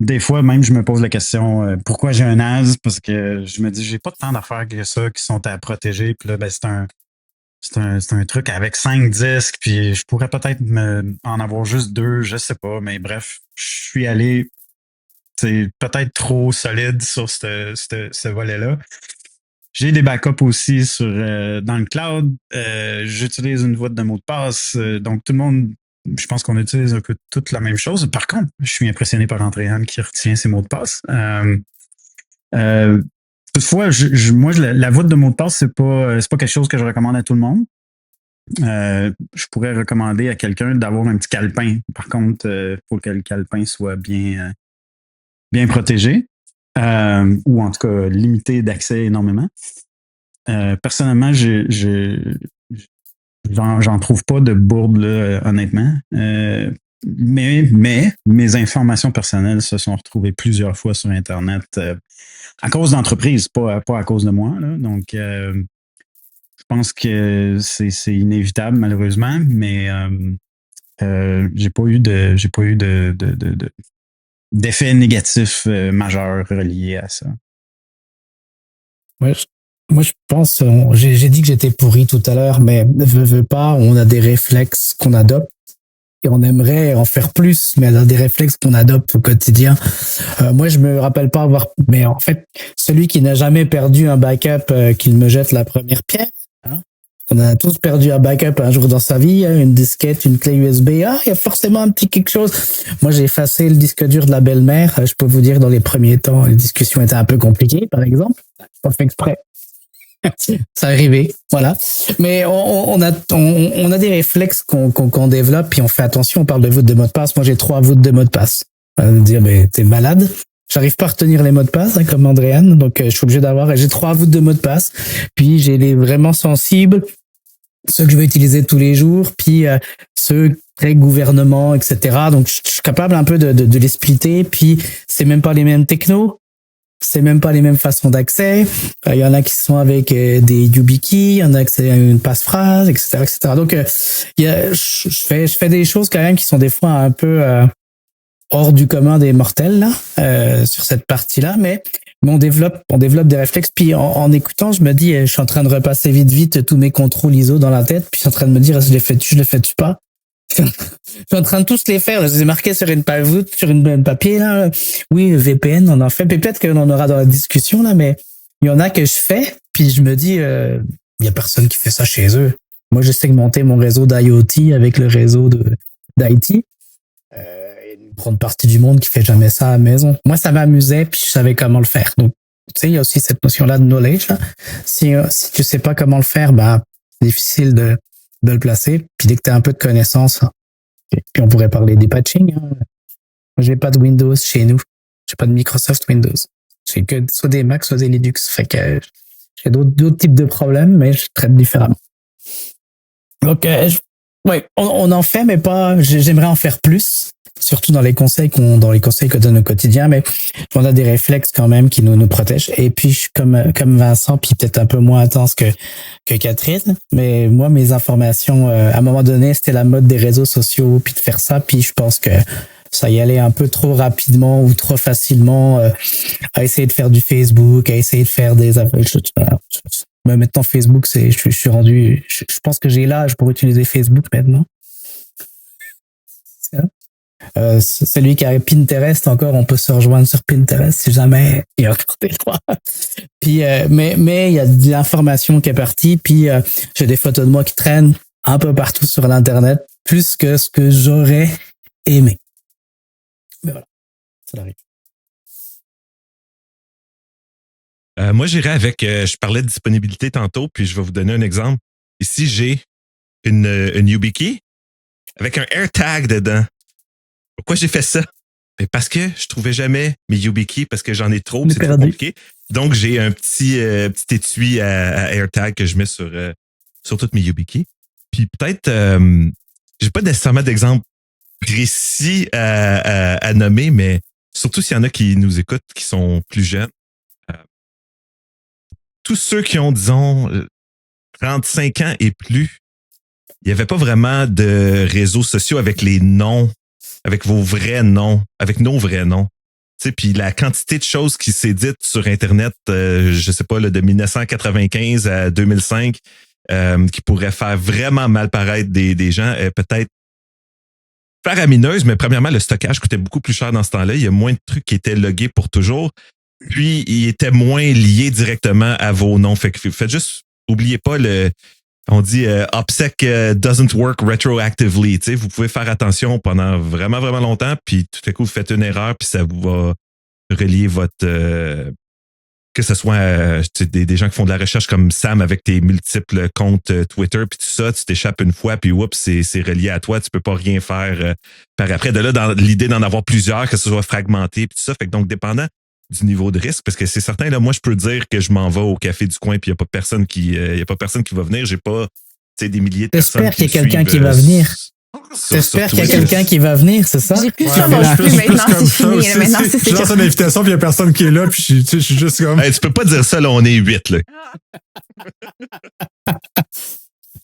Des fois, même, je me pose la question pourquoi j'ai un NAS? Parce que je me dis, j'ai pas tant d'affaires que ça qui sont à protéger. Puis là, ben, c'est un truc avec 5 disques. Puis je pourrais peut-être en avoir juste 2, je sais pas. Mais bref, je suis allé peut-être trop solide sur ce volet-là. J'ai des backups aussi dans le cloud. J'utilise une boîte de mots de passe. Donc, tout le monde, je pense qu'on utilise un peu toute la même chose. Par contre, je suis impressionné par Andréane qui retient ses mots de passe. Toutefois, moi, la boîte de mots de passe, c'est pas quelque chose que je recommande à tout le monde. Je pourrais recommander à quelqu'un d'avoir un petit calepin. Par contre, il faut que le calepin soit bien protégé ou en tout cas limité d'accès énormément. Personnellement, j'en trouve pas de bourde, là, honnêtement. Mais mes informations personnelles se sont retrouvées plusieurs fois sur Internet à cause d'entreprises, pas à cause de moi. Là. Donc, je pense que c'est inévitable, malheureusement, mais j'ai pas eu d'effet négatif majeur relié à ça. Ouais, moi, je pense, j'ai dit que j'étais pourri tout à l'heure, mais veux pas, on a des réflexes qu'on adopte et on aimerait en faire plus, mais on a des réflexes qu'on adopte au quotidien. Moi, je me rappelle pas avoir, mais en fait, celui qui n'a jamais perdu un backup, qu'il me jette la première pierre. Hein. On a tous perdu un backup un jour dans sa vie, hein, une disquette, une clé USB. Ah, il y a forcément un petit quelque chose. Moi, j'ai effacé le disque dur de la belle-mère. Je peux vous dire, dans les premiers temps, les discussions étaient un peu compliquées, par exemple. J'ai pas fait exprès. Ça arrivé, voilà. Mais on a des réflexes qu'on développe, puis on fait attention. On parle de voûte de mot de passe. Moi, j'ai 3 voûtes de mot de passe. Dire, mais t'es malade. J'arrive pas à retenir les mots de passe, hein, comme Andréane. Donc, je suis obligé d'avoir. J'ai 3 voûtes de mot de passe. Puis, j'ai les vraiment sensibles, ceux que je vais utiliser tous les jours. Puis, ceux très gouvernement, etc. Donc, je suis capable un peu de les splitter. Puis, c'est même pas les mêmes technos. C'est même pas les mêmes façons d'accès. Il y en a qui sont avec des YubiKey, il y en a qui c'est une passe-phrase, etc., etc. Donc, je fais des choses quand même qui sont des fois un peu hors du commun des mortels là, sur cette partie-là, mais on développe des réflexes. Puis en écoutant, je me dis, je suis en train de repasser vite tous mes contrôles ISO dans la tête, puis je suis en train de me dire, je le fais-tu pas? Je suis en train de tous les faire. Je les ai marqués sur une papier là. Oui, VPN, on en fait. Puis peut-être qu'on en aura dans la discussion là, mais il y en a que je fais. Puis je me dis, il y a personne qui fait ça chez eux. Moi, j'ai segmenté mon réseau d'IoT avec le réseau d'IT. Il y a une grande partie du monde qui fait jamais ça à la maison. Moi, ça m'amusait, puis je savais comment le faire. Donc, tu sais, il y a aussi cette notion-là de knowledge. Là. Si tu sais pas comment le faire, c'est difficile de le placer. Puis dès que tu as un peu de connaissances, puis on pourrait parler des patching. Hein. Moi, j'ai pas de Windows chez nous. J'ai pas de Microsoft Windows. J'ai que soit des Mac, soit des Linux. Fait que j'ai d'autres types de problèmes, mais je traite différemment. Donc, on en fait, mais pas. J'aimerais en faire plus. Surtout dans les conseils qu'on donne au quotidien, mais on a des réflexes quand même qui nous protègent. Et puis je suis comme Vincent, puis peut-être un peu moins intense que Catherine, mais moi mes informations, à un moment donné, c'était la mode des réseaux sociaux, puis de faire ça, puis je pense que ça y allait un peu trop rapidement ou trop facilement à essayer de faire du Facebook, à essayer de faire des affaires. Mais maintenant Facebook, je suis rendu, je pense que j'ai l'âge pour utiliser Facebook maintenant. Celui qui a Pinterest encore, on peut se rejoindre sur Pinterest si jamais il y a encore des droits. Puis mais il y a de l'information qui est partie, puis j'ai des photos de moi qui traînent un peu partout sur l'internet, plus que ce que j'aurais aimé. Mais voilà, ça arrive. Moi, j'irais avec, je parlais de disponibilité tantôt, puis je vais vous donner un exemple. Ici, j'ai une YubiKey avec un AirTag dedans. Pourquoi j'ai fait ça? Mais parce que je trouvais jamais mes YubiKey parce que j'en ai trop, c'est trop compliqué. Donc, j'ai un petit étui à AirTag que je mets sur toutes mes YubiKey. Puis peut-être, j'ai pas nécessairement d'exemple précis à nommer, mais surtout s'il y en a qui nous écoutent, qui sont plus jeunes. Tous ceux qui ont, disons, 35 ans et plus, il n'y avait pas vraiment de réseaux sociaux avec les noms, avec vos vrais noms, avec nos vrais noms. Tu sais, puis la quantité de choses qui s'est dites sur Internet, je sais pas, là, de 1995 à 2005, qui pourraient faire vraiment mal paraître des gens, peut-être faramineuse, mais premièrement, le stockage coûtait beaucoup plus cher dans ce temps-là. Il y a moins de trucs qui étaient logués pour toujours. Puis, il était moins lié directement à vos noms. Fait que faites juste, oubliez pas on dit OPSEC doesn't work retroactively. Tu sais, vous pouvez faire attention pendant vraiment, vraiment longtemps, puis tout à coup, vous faites une erreur, puis ça vous va relier votre que ce soit des gens qui font de la recherche comme Sam avec tes multiples comptes Twitter puis tout ça, tu t'échappes une fois puis oups, c'est relié à toi, tu peux pas rien faire par après. De là, dans l'idée d'en avoir plusieurs, que ce soit fragmenté puis tout ça, fait que donc dépendant du niveau de risque, parce que c'est certain là, moi je peux dire que je m'en vais au café du coin puis il y a pas personne qui va venir, j'ai pas des milliers de personnes. J'espère qu'il y a quelqu'un qui va venir. J'espère qu'il y a quelqu'un qui va venir, c'est ça? J'ai plus ça non plus maintenant, c'est fini. Maintenant, c'est je lance une invitation, puis il n'y a personne qui est là, puis je suis juste comme... Hey, tu peux pas dire ça, là, on est 8,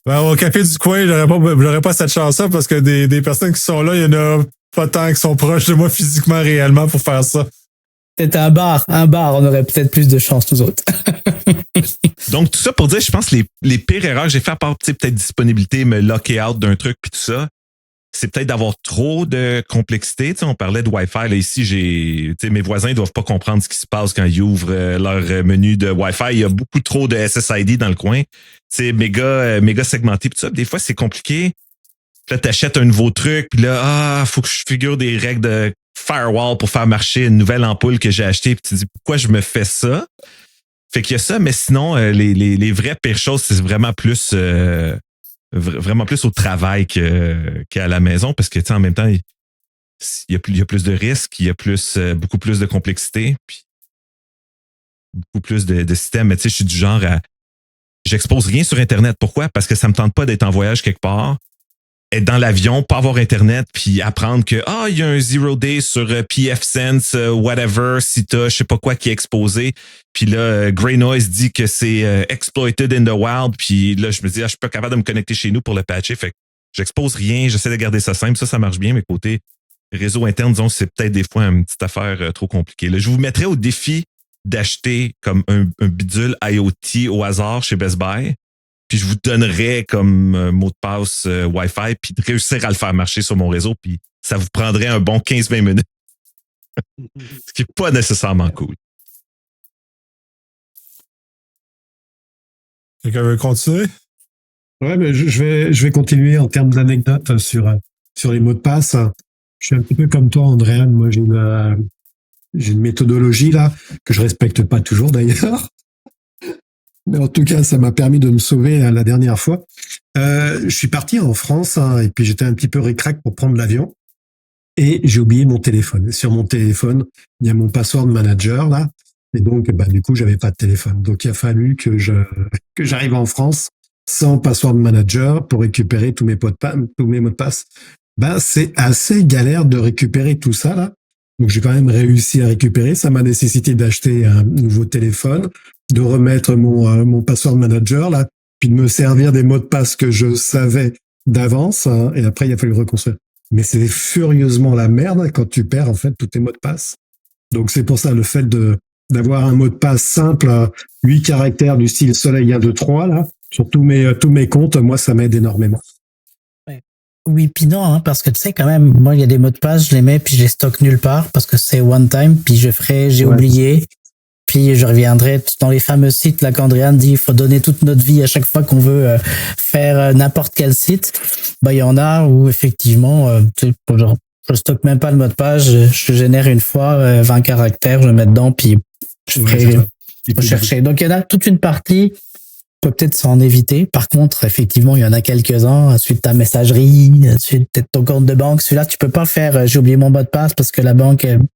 là. Au café du coin, j'aurais pas cette chance-là, parce que des personnes qui sont là, il y en a pas tant qui sont proches de moi physiquement, réellement, pour faire ça. Peut-être un bar, on aurait peut-être plus de chance, nous autres. Donc, tout ça pour dire, je pense, les pires erreurs que j'ai fait, à part peut-être disponibilité, me locker out d'un truc, puis tout ça, c'est peut-être d'avoir trop de complexité. On parlait de Wi-Fi. Là, ici, mes voisins ne doivent pas comprendre ce qui se passe quand ils ouvrent leur menu de Wi-Fi. Il y a beaucoup trop de SSID dans le coin. C'est méga segmenté. Tout ça. Des fois, c'est compliqué. Puis là, t'achètes un nouveau truc. Puis là, faut que je figure des règles de firewall pour faire marcher une nouvelle ampoule que j'ai achetée. Puis tu te dis, pourquoi je me fais ça? Fait qu'il y a ça, mais sinon, les vraies pires choses, c'est vraiment plus au travail qu'à la maison, parce que en même temps, il y a plus de risques, il y a beaucoup plus de complexité, puis beaucoup plus de systèmes. Mais tu sais, je suis du genre j'expose rien sur Internet. Pourquoi? Parce que ça me tente pas d'être en voyage quelque part, être dans l'avion, pas avoir Internet, puis apprendre que il y a un 0 day sur pfSense, whatever, si t'as je sais pas quoi qui est exposé. Puis là, Grey Noise dit que c'est exploited in the wild. Puis là, je me dis, je suis pas capable de me connecter chez nous pour le patcher. Fait que j'expose rien, j'essaie de garder ça simple. Ça marche bien, mais côté réseau interne, disons, c'est peut-être des fois une petite affaire trop compliquée. Là, je vous mettrais au défi d'acheter comme un bidule IoT au hasard chez Best Buy. Puis je vous donnerais comme mot de passe Wi-Fi, puis de réussir à le faire marcher sur mon réseau, puis ça vous prendrait un bon 15-20 minutes. Ce qui n'est pas nécessairement cool. Quelqu'un veut continuer? Ouais, mais je vais continuer en termes d'anecdotes sur les mots de passe. Je suis un petit peu comme toi, Andréane. Moi, j'ai une méthodologie là que je respecte pas toujours d'ailleurs. Mais en tout cas, ça m'a permis de me sauver la dernière fois. Je suis parti en France et puis j'étais un petit peu ric-rac pour prendre l'avion et j'ai oublié mon téléphone. Et sur mon téléphone, il y a mon password manager là. Et donc, du coup, j'avais pas de téléphone. Donc, il a fallu que j'arrive en France sans password manager pour récupérer tous mes mots de passe. C'est assez galère de récupérer tout ça, là. Donc, j'ai quand même réussi à récupérer. Ça m'a nécessité d'acheter un nouveau téléphone, de remettre mon password manager, là, puis de me servir des mots de passe que je savais d'avance, hein, et après, il a fallu reconstruire. Mais c'est furieusement la merde quand tu perds, en fait, tous tes mots de passe. Donc, c'est pour ça, le fait d'avoir un mot de passe simple, 8 caractères du style soleil 1, 2, 3, là, sur tous mes comptes, moi, ça m'aide énormément. Oui, puis non, hein, parce que tu sais, quand même, moi, il y a des mots de passe, je les mets, puis je les stocke nulle part, parce que c'est one time, puis j'ai oublié, puis je reviendrai dans les fameux sites, là, qu'Andréane dit, il faut donner toute notre vie à chaque fois qu'on veut faire n'importe quel site. Il y en a où, effectivement, je stocke même pas le mot de passe, je génère une fois 20 caractères, je le mets dedans, puis je ferai chercher. Donc, il y en a toute une partie, peut-être s'en éviter. Par contre, effectivement, il y en a quelques-uns. Ensuite, ta messagerie, ensuite, peut-être ton compte de banque. Celui-là, tu peux pas faire, j'ai oublié mon mot de passe parce que la banque, vous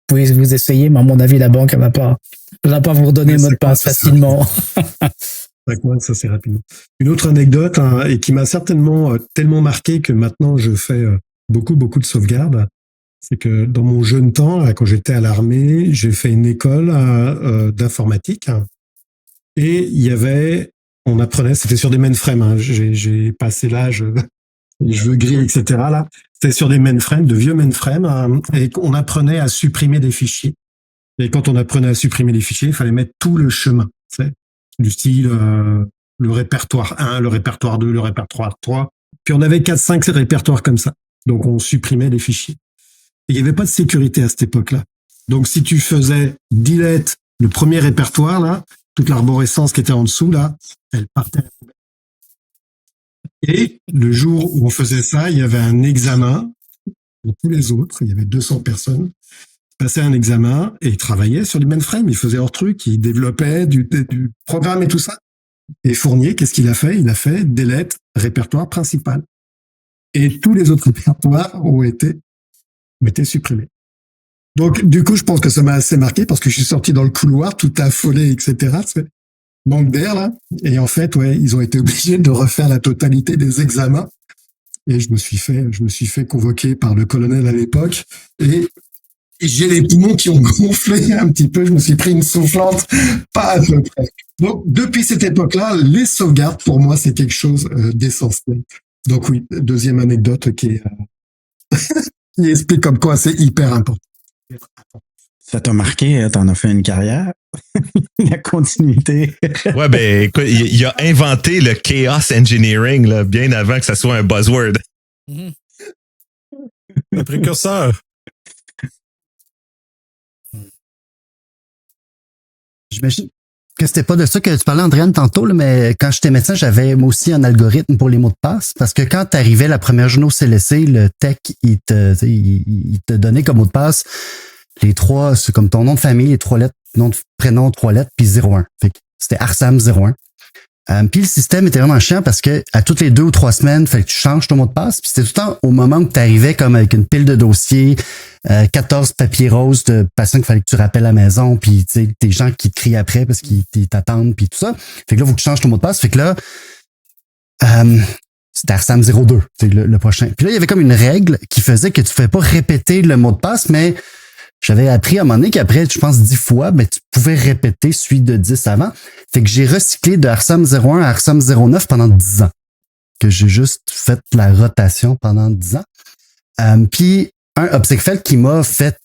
pouvez vous essayer, mais à mon avis, la banque, elle va pas vous redonner le mot de passe facilement. Ça, c'est rapidement. Une autre anecdote, et qui m'a certainement tellement marqué que maintenant, je fais beaucoup de sauvegardes. C'est que dans mon jeune temps, là, quand j'étais à l'armée, j'ai fait une école d'informatique. Et on apprenait, c'était sur des mainframes, hein, j'ai passé l'âge, les cheveux gris, etc. là. C'était sur des mainframes, de vieux mainframes, et on apprenait à supprimer des fichiers. Et quand on apprenait à supprimer des fichiers, il fallait mettre tout le chemin, du style le répertoire 1, le répertoire 2, le répertoire 3. Puis on avait 4-5 répertoires comme ça. Donc on supprimait les fichiers. Et il n'y avait pas de sécurité à cette époque-là. Donc si tu faisais delete le premier répertoire, là, toute l'arborescence qui était en dessous, là, elle partait. Et le jour où on faisait ça, il y avait un examen pour tous les autres. Il y avait 200 personnes. passaient un examen et ils travaillaient sur les mainframes, ils faisaient leur truc, ils développaient du programme et tout ça. Et Fournier, qu'est-ce qu'il a fait? Il a fait delete répertoire principal. Et tous les autres répertoires ont été supprimés. Donc, du coup, je pense que ça m'a assez marqué parce que je suis sorti dans le couloir, tout affolé, etc. Manque d'air, là. Et en fait, ouais, ils ont été obligés de refaire la totalité des examens. Et je me suis fait convoquer par le colonel à l'époque. Et j'ai les poumons qui ont gonflé un petit peu. Je me suis pris une soufflante, pas à peu près. Donc, depuis cette époque-là, les sauvegardes, pour moi, c'est quelque chose d'essentiel. Donc oui, deuxième anecdote qui explique comme quoi c'est hyper important. Ça t'a marqué, t'en as fait une carrière. La continuité. Ouais, ben, écoute, il a inventé le chaos engineering, là, bien avant que ça soit un buzzword. Le précurseur. J'imagine que c'était pas de ça que tu parlais, Andréane, tantôt, là, mais quand j'étais médecin, j'avais moi aussi un algorithme pour les mots de passe. Parce que quand tu arrivais la première journée au CLSC, le tech, il te donnait comme mot de passe les trois, c'est comme ton nom de famille, les trois lettres, nom de prénom, 3 lettres, puis 01. Fait que c'était Arsam 01. Puis le système était vraiment chiant parce que à toutes les 2 ou 3 semaines, fallait que tu changes ton mot de passe. Puis c'était tout le temps au moment où tu arrivais comme avec une pile de dossiers, 14 papiers roses de patients qu'il fallait que tu rappelles à la maison, puis tu sais, des gens qui te crient après parce qu'ils t'attendent, puis tout ça. Fait que là, il faut que tu changes ton mot de passe. Fait que là, c'était Arsam 02, c'est le prochain. Puis là, il y avait comme une règle qui faisait que tu ne pouvais pas répéter le mot de passe, mais j'avais appris à un moment donné qu'après, je pense 10 fois, mais tu pouvais répéter celui de 10 avant. Fait que j'ai recyclé de Arsam 01 à Arsam 09 pendant 10 ans. Que j'ai juste fait la rotation pendant 10 ans. Puis un obstacle qui m'a fait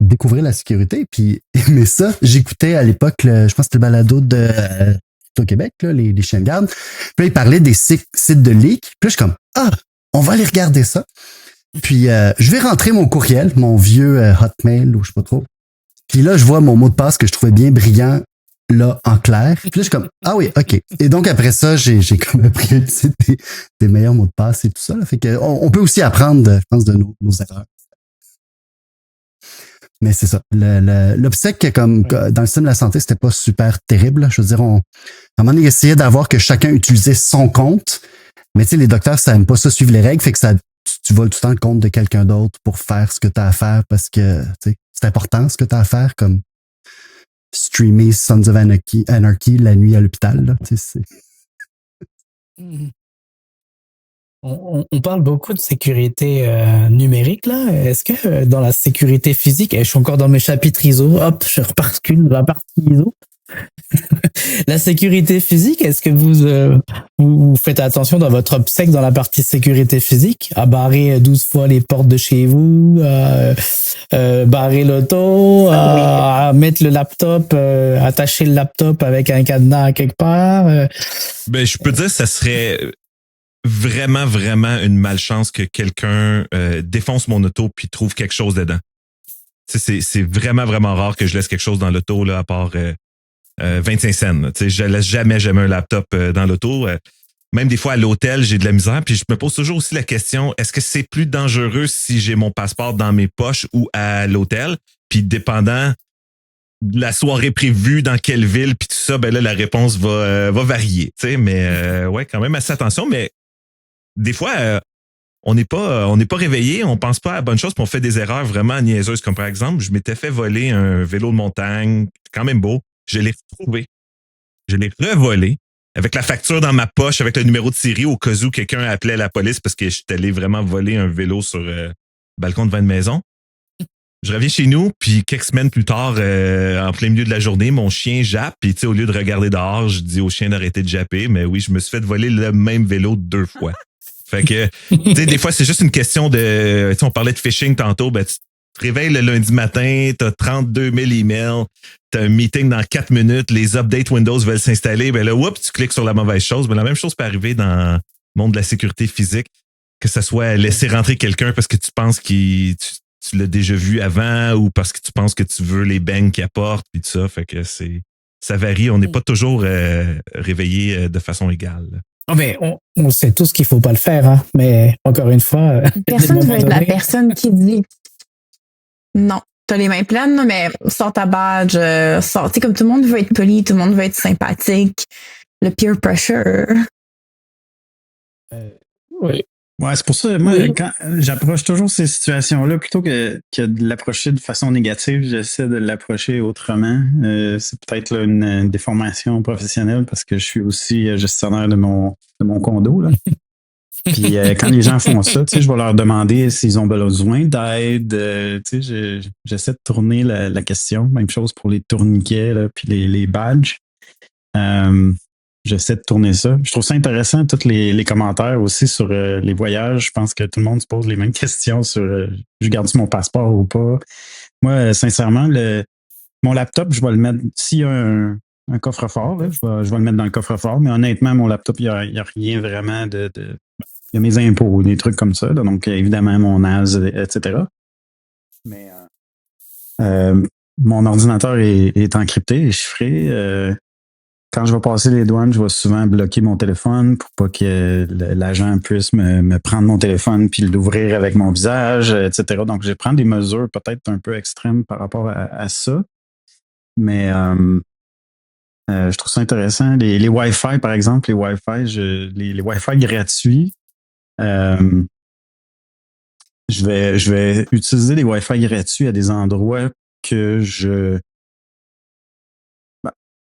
découvrir la sécurité. Puis mais ça, j'écoutais à l'époque, je pense que c'était le balado de au Québec, là, les chiens de garde. Puis là, il parlait des sites de leak. Puis là, je suis comme, on va aller regarder ça. Puis je vais rentrer mon courriel, mon vieux Hotmail ou je sais pas trop. Puis là, je vois mon mot de passe que je trouvais bien brillant là en clair. Puis là, je suis comme oui, OK. Et donc après ça, j'ai comme appris à utiliser des meilleurs mots de passe et tout ça. Là. Fait que on peut aussi apprendre, je pense, de nos erreurs. Mais c'est ça. L'obsèque, comme dans le système de la santé, c'était pas super terrible. Là. Je veux dire, à un moment donné, il essayait d'avoir que chacun utilisait son compte. Mais tu sais, les docteurs, ça aime pas ça suivre les règles. Fait que tu voles tout le temps le compte de quelqu'un d'autre pour faire ce que tu as à faire parce que c'est important ce que tu as à faire, comme streamer Sons of Anarchy la nuit à l'hôpital. Là, on parle beaucoup de sécurité numérique, là. Est-ce que dans la sécurité physique, et je suis encore dans mes chapitres ISO, hop, je reparcule dans la partie ISO. La sécurité physique, est-ce que vous faites attention dans votre obsèque dans la partie sécurité physique à barrer 12 fois les portes de chez vous, barrer l'auto, à mettre le laptop, attacher le laptop avec un cadenas à quelque part? Ben, je peux dire que ça serait vraiment, vraiment une malchance que quelqu'un défonce mon auto puis trouve quelque chose dedans. C'est vraiment, vraiment rare que je laisse quelque chose dans l'auto, là, à part 25 cents. Je laisse jamais un laptop dans l'auto. Même des fois à l'hôtel, j'ai de la misère. Puis je me pose toujours aussi la question, est-ce que c'est plus dangereux si j'ai mon passeport dans mes poches ou à l'hôtel? Puis dépendant de la soirée prévue, dans quelle ville, puis tout ça, ben là, la réponse va varier. Mais ouais, quand même assez attention. Mais des fois, on n'est pas réveillé, on pense pas à la bonne chose, puis on fait des erreurs vraiment niaiseuses. Comme par exemple, je m'étais fait voler un vélo de montagne, quand même beau. Je l'ai retrouvé. Je l'ai revolé avec la facture dans ma poche, avec le numéro de série au cas où quelqu'un appelait la police parce que je suis allé vraiment voler un vélo sur le balcon devant une maison. Je reviens chez nous, puis quelques semaines plus tard, en plein milieu de la journée, mon chien jappe, puis au lieu de regarder dehors, je dis au chien d'arrêter de japper, mais oui, je me suis fait voler le même vélo 2 fois. Fait que, tu sais, des fois, c'est juste une question de... Tu sais, on parlait de phishing tantôt, ben, tu te réveilles le lundi matin, t'as 32 000 emails, t'as un meeting dans 4 minutes, les updates Windows veulent s'installer, ben là, oups, tu cliques sur la mauvaise chose. Ben, la même chose peut arriver dans le monde de la sécurité physique, que ça soit laisser rentrer quelqu'un parce que tu penses tu l'as déjà vu avant ou parce que tu penses que tu veux les bangs qu'il apporte, puis tout ça. Fait que ça varie. On n'est pas toujours réveillé de façon égale. Oh, mais on sait tous qu'il faut pas le faire, hein. Mais encore une fois, personne ne veut être la personne qui dit non. t'as les mains pleines, là, mais sors ta badge, tu sais, comme tout le monde veut être poli, tout le monde veut être sympathique. Le peer pressure. Oui. Ouais, c'est pour ça, moi, Oui. quand j'approche toujours ces situations-là, plutôt que de l'approcher de façon négative, j'essaie de l'approcher autrement. C'est peut-être là, une déformation professionnelle parce que je suis aussi gestionnaire de mon condo, là. Puis quand les gens font ça, tu sais, je vais leur demander s'ils ont besoin d'aide. Tu sais, j'essaie de tourner la question. Même chose pour les tourniquets, là, puis les badges. J'essaie de tourner ça. Je trouve ça intéressant, tous les commentaires aussi sur les voyages. Je pense que tout le monde se pose les mêmes questions sur je garde mon passeport ou pas. Moi, sincèrement, mon laptop, je vais le mettre. S'il y a un coffre-fort, là, je vais le mettre dans le coffre-fort. Mais honnêtement, mon laptop, il n'y a rien vraiment de. Il y a mes impôts, des trucs comme ça. Là, donc, évidemment, mon NAS, etc. Mais mon ordinateur est encrypté et chiffré. Quand je vais passer les douanes, je vais souvent bloquer mon téléphone pour pas que l'agent puisse me prendre mon téléphone puis l'ouvrir avec mon visage, etc. Donc, je vais prendre des mesures peut-être un peu extrêmes par rapport à ça. Mais je trouve ça intéressant. Les Wi-Fi, par exemple, les Wi-Fi gratuits, je vais utiliser les Wi-Fi gratuits à des endroits que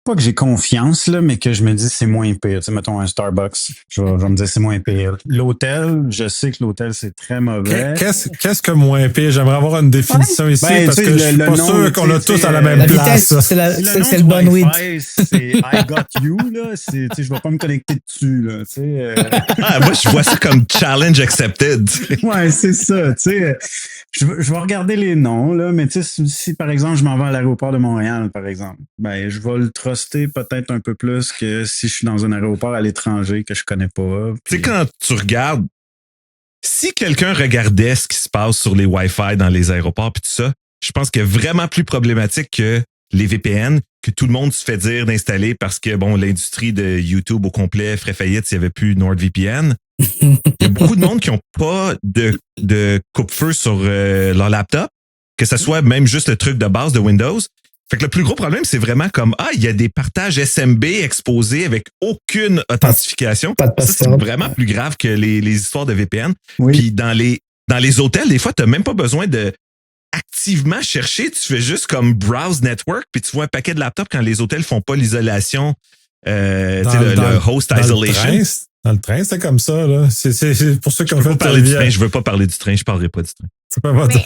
pas que j'ai confiance, là, mais que je me dis c'est moins pire. Tu sais, mettons un Starbucks, je vais me dire c'est moins pire. L'hôtel, je sais que l'hôtel, c'est très mauvais. Qu'est-ce que moins pire? J'aimerais avoir une définition ici parce que je suis pas sûr qu'on a tous à la même La place. vitesse, c'est le bon Wi-Fi, width. c'est I got you, là. Je vais pas me connecter dessus, là. Moi, je vois ça comme challenge accepted. Ouais, c'est ça. Tu sais, je vais regarder les noms, là, mais tu sais, si par exemple, je m'en vais à l'aéroport de Montréal, par exemple, ben, je vais le truster peut-être un peu plus que si je suis dans un aéroport à l'étranger que je connais pas. Tu sais, quand tu regardes, si quelqu'un regardait ce qui se passe sur les Wi-Fi dans les aéroports puis tout ça, je pense que vraiment plus problématique que les VPN, que tout le monde se fait dire d'installer parce que, bon, l'industrie de YouTube au complet ferait faillite s'il n'y avait plus NordVPN. Il y a beaucoup de monde qui n'ont pas de coupe-feu sur leur laptop, que ce soit même juste le truc de base de Windows. Fait que le plus gros problème, c'est vraiment comme, il y a des partages SMB exposés avec aucune authentification. Pas de Ça, c'est passeport. vraiment plus grave que les histoires de VPN. Oui. Puis dans les hôtels, des fois, tu n'as même pas besoin de activement chercher. Tu fais juste comme browse network, puis tu vois un paquet de laptops quand les hôtels font pas l'isolation, le host isolation. Dans le train, c'est comme ça, là. C'est pour ceux qui ont fait Je veux pas parler du train, je parlerai pas du train. C'est pas votre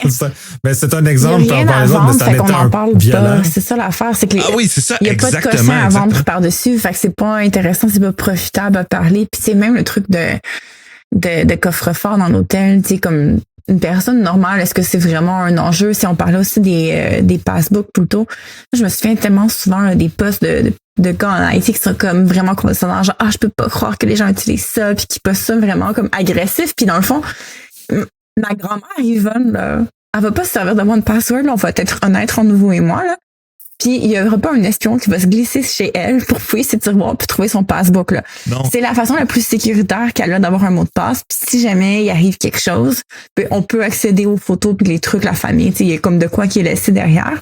mais c'est un exemple Il y a rien par à exemple, mais vendre, c'est fait un qu'on en état parle violent. pas. C'est ça l'affaire, c'est que Ah oui, c'est ça, il n'y a pas de exactement. cochon à vendre par-dessus, fait que c'est pas intéressant, c'est pas profitable à parler. Puis c'est même le truc de coffre-fort dans l'hôtel, tu sais, comme une personne normale, est-ce que c'est vraiment un enjeu? Si on parlait aussi des passbooks plutôt, je me souviens tellement souvent des posts de gars en IT qui sont comme vraiment condescendants, genre je peux pas croire que les gens utilisent ça, puis qui postent ça vraiment comme agressif, puis dans le fond, ma grand-mère Yvonne, là, elle va pas se servir de mon password, là, on va être honnête entre vous et moi, là. Puis il y aura pas un espion qui va se glisser chez elle pour fouiller ses tiroirs puis trouver son passbook, là. Non. C'est la façon la plus sécuritaire qu'elle a d'avoir un mot de passe. Puis si jamais il arrive quelque chose, on peut accéder aux photos puis les trucs, la famille, tu sais, il y a comme de quoi qui est laissé derrière.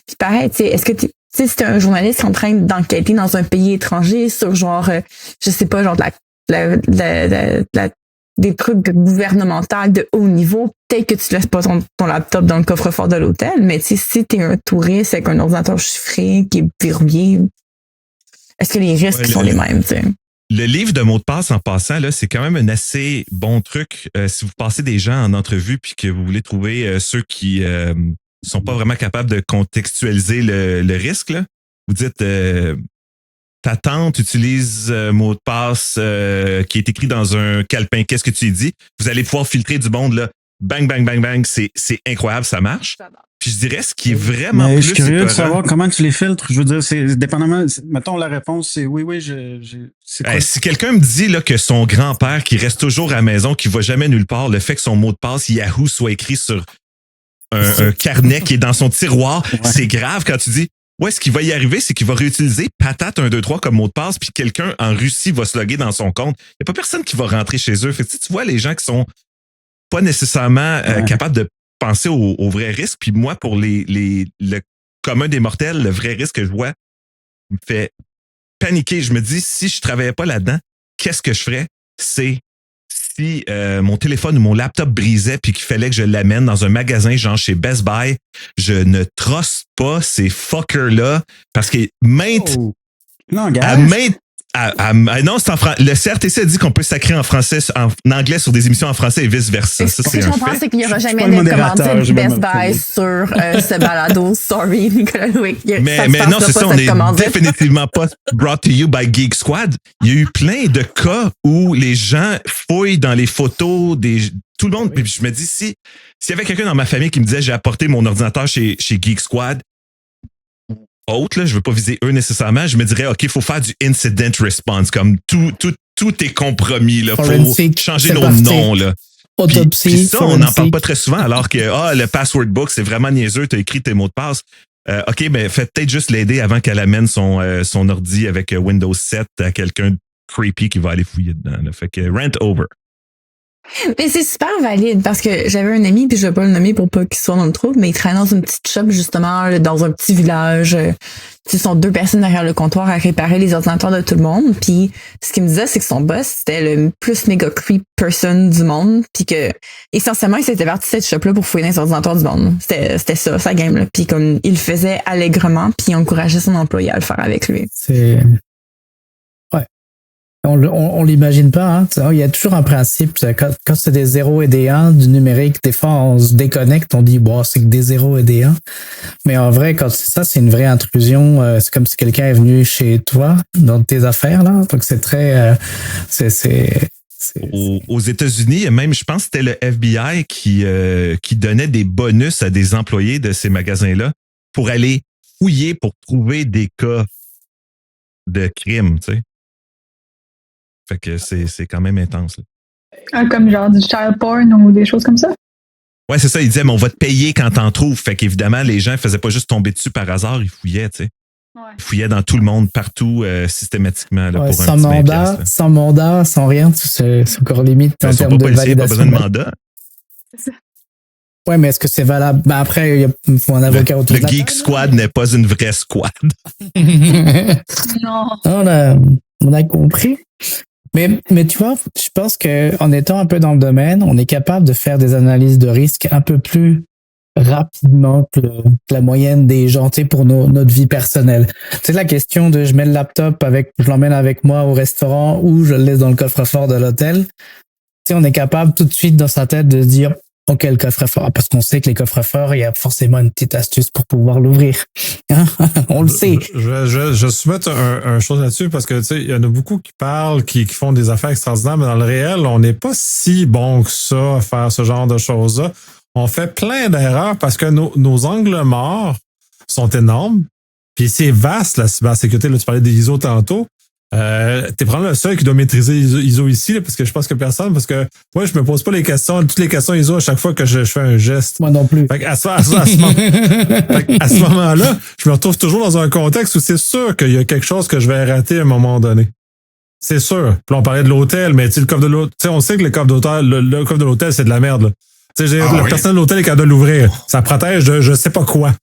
Puis pareil, tu sais, est-ce que tu sais, si t'es un journaliste en train d'enquêter dans un pays étranger sur genre, je sais pas, genre des trucs gouvernementaux de haut niveau, peut-être que tu laisses pas ton laptop dans le coffre-fort de l'hôtel, mais tu sais, si t'es un touriste avec un ordinateur chiffré qui est verrouillé, est-ce que les risques sont les mêmes, tu sais? Le livre de mots de passe, en passant, là, c'est quand même un assez bon truc. Si vous passez des gens en entrevue puis que vous voulez trouver ceux qui sont pas vraiment capables de contextualiser le risque, là, vous dites ta tante utilise mot de passe qui est écrit dans un calepin. Qu'est-ce que tu lui dis? Vous allez pouvoir filtrer du monde, là. Bang, bang, bang, bang. C'est incroyable, ça marche. Puis je dirais, ce qui est vraiment Mais plus je suis curieux de épeurant- savoir comment tu les filtres. Je veux dire, c'est dépendamment. Mettons, la réponse, c'est oui, c'est quoi? Si quelqu'un me dit là, que son grand-père, qui reste toujours à la maison, qui va jamais nulle part, le fait que son mot de passe Yahoo soit écrit sur un carnet qui est dans son tiroir, c'est grave quand tu dis ouais, ce qui va y arriver, c'est qu'il va réutiliser patate 1, 2, 3 comme mot de passe, puis quelqu'un en Russie va se loguer dans son compte. Il n'y a pas personne qui va rentrer chez eux. Fait que, tu vois les gens qui sont pas nécessairement capables de penser au vrai risque. Puis moi, pour le commun des mortels, le vrai risque que je vois me fait paniquer. Je me dis, si je travaillais pas là-dedans, qu'est-ce que je ferais? C'est si mon téléphone ou mon laptop brisait puis qu'il fallait que je l'amène dans un magasin, genre chez Best Buy, je ne truste pas ces fuckers-là parce que non, c'est le CRTC a dit qu'on peut sacrer en français, en anglais sur des émissions en français et vice-versa. Ça, c'est je un comprends, fait. c'est qu'il n'y aura jamais de commandite Best Buy sur ce balado. Sorry, Nicolas Louis. Mais non, c'est ça, on est définitivement pas brought to you by Geek Squad. Il y a eu plein de cas où les gens fouillent dans les photos tout le monde. Puis je me dis, s'il y avait quelqu'un dans ma famille qui me disait j'ai apporté mon ordinateur chez Geek Squad, autre, là, je veux pas viser eux nécessairement, je me dirais, OK, il faut faire du incident response, comme tout est compromis, là, faut changer nos noms, là. Autopsie, puis ça, on n'en parle pas très souvent, alors que, le password book, c'est vraiment niaiseux, t'as écrit tes mots de passe. OK, mais faites peut-être juste l'aider avant qu'elle amène son ordi avec Windows 7 à quelqu'un de creepy qui va aller fouiller dedans, là. Fait que rent over. Mais c'est super valide parce que j'avais un ami, puis je vais pas le nommer pour pas qu'il soit dans le trouble, mais il travaille dans une petite shop, justement, là, dans un petit village. Ce sont 2 personnes derrière le comptoir à réparer les ordinateurs de tout le monde. Puis ce qu'il me disait, c'est que son boss, c'était le plus méga creep person du monde. Puis que, essentiellement, il s'était parti de cette shop-là pour fouiller dans les ordinateurs du monde. C'était ça, sa game, là. Puis comme, il le faisait allègrement, puis il encourageait son employé à le faire avec lui. C'est... On l'imagine pas, hein. Il y a toujours un principe. Quand c'est des 0 et des 1 du numérique, des fois, on se déconnecte, on dit, bon, c'est que des 0 et des 1. Mais en vrai, quand c'est ça, c'est une vraie intrusion. C'est comme si quelqu'un est venu chez toi, dans tes affaires, là. Donc, c'est très, Aux États-Unis, même, je pense que c'était le FBI qui donnait des bonus à des employés de ces magasins-là pour aller fouiller pour trouver des cas de crime, tu sais. Fait que c'est quand même intense, là. Comme genre du child porn ou des choses comme ça? Ouais, c'est ça. Il disait, mais on va te payer quand t'en trouves. Fait qu'évidemment, les gens ne faisaient pas juste tomber dessus par hasard, ils fouillaient, tu sais. Ouais. Ils fouillaient dans tout le monde, partout, systématiquement, là, pour sans un petit mandat, 20$, sans mandat, sans rien, c'est encore limite en termes de validation. Pas besoin de mandat. C'est ça. Ouais, mais est-ce que c'est valable? Ben après, il faut un avocat autour de la Le Geek Squad n'est pas une vraie squad. Non. On a compris. Mais tu vois, je pense qu'en étant un peu dans le domaine, on est capable de faire des analyses de risque un peu plus rapidement que la moyenne des gens, tu sais, pour notre vie personnelle. C'est la question de je mets le laptop je l'emmène avec moi au restaurant ou je le laisse dans le coffre-fort de l'hôtel. Tu sais, on est capable tout de suite dans sa tête de se dire OK, le coffre-fort, parce qu'on sait que les coffres-forts, il y a forcément une petite astuce pour pouvoir l'ouvrir. Hein? On le sait. Je vais soumettre un chose là-dessus parce que, tu sais, il y en a beaucoup qui parlent, qui font des affaires extraordinaires, mais dans le réel, on n'est pas si bon que ça à faire ce genre de choses-là. On fait plein d'erreurs parce que nos angles morts sont énormes. Puis c'est vaste, la cybersécurité. Là, tu parlais des ISO tantôt. T'es probablement le seul qui doit maîtriser ISO ici, là, parce que je pense que personne, parce que moi, je me pose pas toutes les questions ISO à chaque fois que je fais un geste. Moi non plus. Fait à ce moment-là, je me retrouve toujours dans un contexte où c'est sûr qu'il y a quelque chose que je vais rater à un moment donné. C'est sûr. Puis là, on parlait de l'hôtel, mais le coffre de l'hôtel, on sait que le coffre d'hôtel, le coffre de l'hôtel, c'est de la merde, là. Le personnel de l'hôtel est capable de l'ouvrir. Ça protège de je sais pas quoi.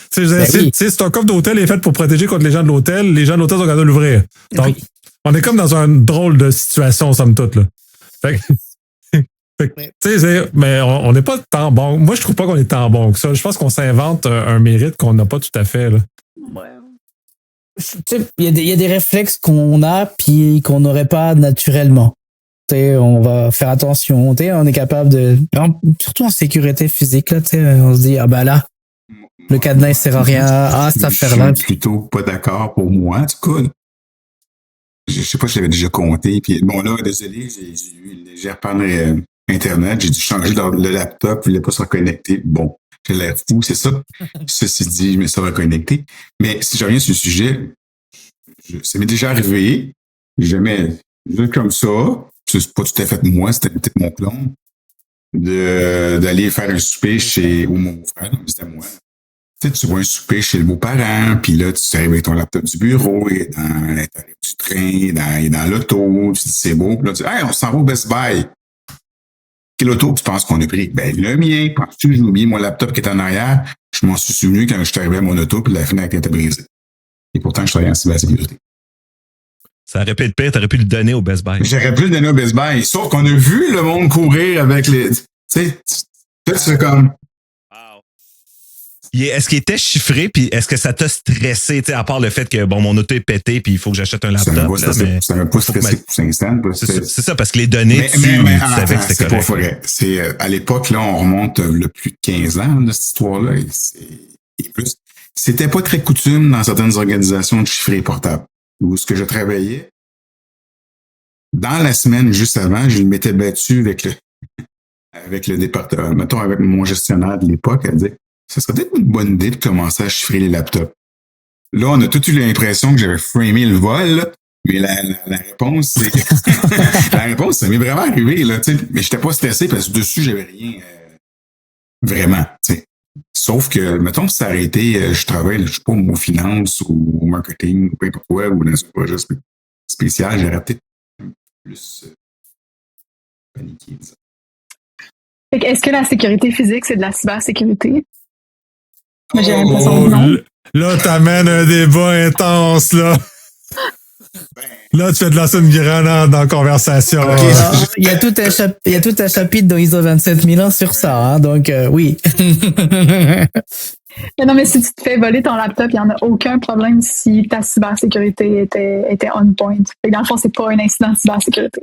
C'est un coffre d'hôtel est fait pour protéger contre les gens de l'hôtel. Les gens de l'hôtel sont capables de l'ouvrir. Donc, on est comme dans une drôle de situation, somme toute, là. Mais on n'est pas tant bon. Moi, je trouve pas qu'on est tant bon que ça. Je pense qu'on s'invente un mérite qu'on n'a pas tout à fait, là. Il y a des réflexes qu'on a puis qu'on n'aurait pas naturellement. On va faire attention, on est capable de, surtout en sécurité physique, là, on se dit, ah ben là, le cadenas ne sert à rien, cette affaire-là. Je suis plutôt pas d'accord pour moi, en tout cas. Je sais pas si je l'avais déjà compté, puis bon là, désolé, j'ai eu une légère panne Internet, j'ai dû changer le laptop, il voulait pas se reconnecter. Bon, j'ai l'air fou, c'est ça. Ceci dit, je me suis reconnecté. Mais si je reviens sur le sujet, ça m'est déjà arrivé, jamais comme ça. C'est pas tout à fait moi, c'était peut-être mon clone, d'aller faire un souper chez mon frère, donc c'était moi. Tu vois un souper chez le beau-parent, puis là, tu arrives avec ton laptop du bureau, et dans l'intérieur du train, dans l'auto, tu dis c'est beau, puis là, tu dis, hey, on s'en va au Best Buy. quel auto tu penses qu'on a pris? Ben, le mien. Penses-tu que j'ai oublié mon laptop qui est en arrière? Je m'en suis souvenu quand je suis arrivé à mon auto puis la fenêtre était brisée. Et pourtant, je travaillais en cybersécurité. Ça aurait pu être pire, t'aurais pu le donner au Best Buy. J'aurais pu le donner au Best Buy. Sauf qu'on a vu le monde courir avec les, tu sais, c'est comme, Est-ce qu'il était chiffré, puis est-ce que ça t'a stressé, tu sais, à part le fait que, bon, mon auto est pété, puis il faut que j'achète un laptop. Ça m'a pas stressé pour 5 cents. C'est ça, parce que les données, tu savais que c'était correct. C'est pas vrai. C'est, à l'époque, là, on remonte le plus de 15 ans de cette histoire-là. Et plus. C'était pas très coutume dans certaines organisations de chiffrer portable. Où ce que je travaillais, dans la semaine juste avant, je m'étais battu avec le département, mettons, avec mon gestionnaire de l'époque, à dire, ça serait peut-être une bonne idée de commencer à chiffrer les laptops. Là, on a tout eu l'impression que j'avais framé le vol, là, mais la réponse, c'est la réponse, ça m'est vraiment arrivé, là, tu sais, mais j'étais pas stressé parce que dessus, j'avais rien vraiment, tu sais. Sauf que, mettons, si ça aurait été, je travaille, je sais pas, au finance ou au marketing, ou peu importe quoi, ou dans un projet spécial, j'aurais peut-être plus paniqué, ça. Est-ce que la sécurité physique, c'est de la cybersécurité? J'ai l'impression que non. Là, t'amènes un débat intense, là. Là, tu fais de lancer une grenade dans la conversation. Okay. Il y a tout un chapitre dans ISO 27001 sur ça, hein, donc oui. Non, mais si tu te fais voler ton laptop, il n'y en a aucun problème si ta cybersécurité était on point. Et dans le fond, c'est pas un incident de cybersécurité.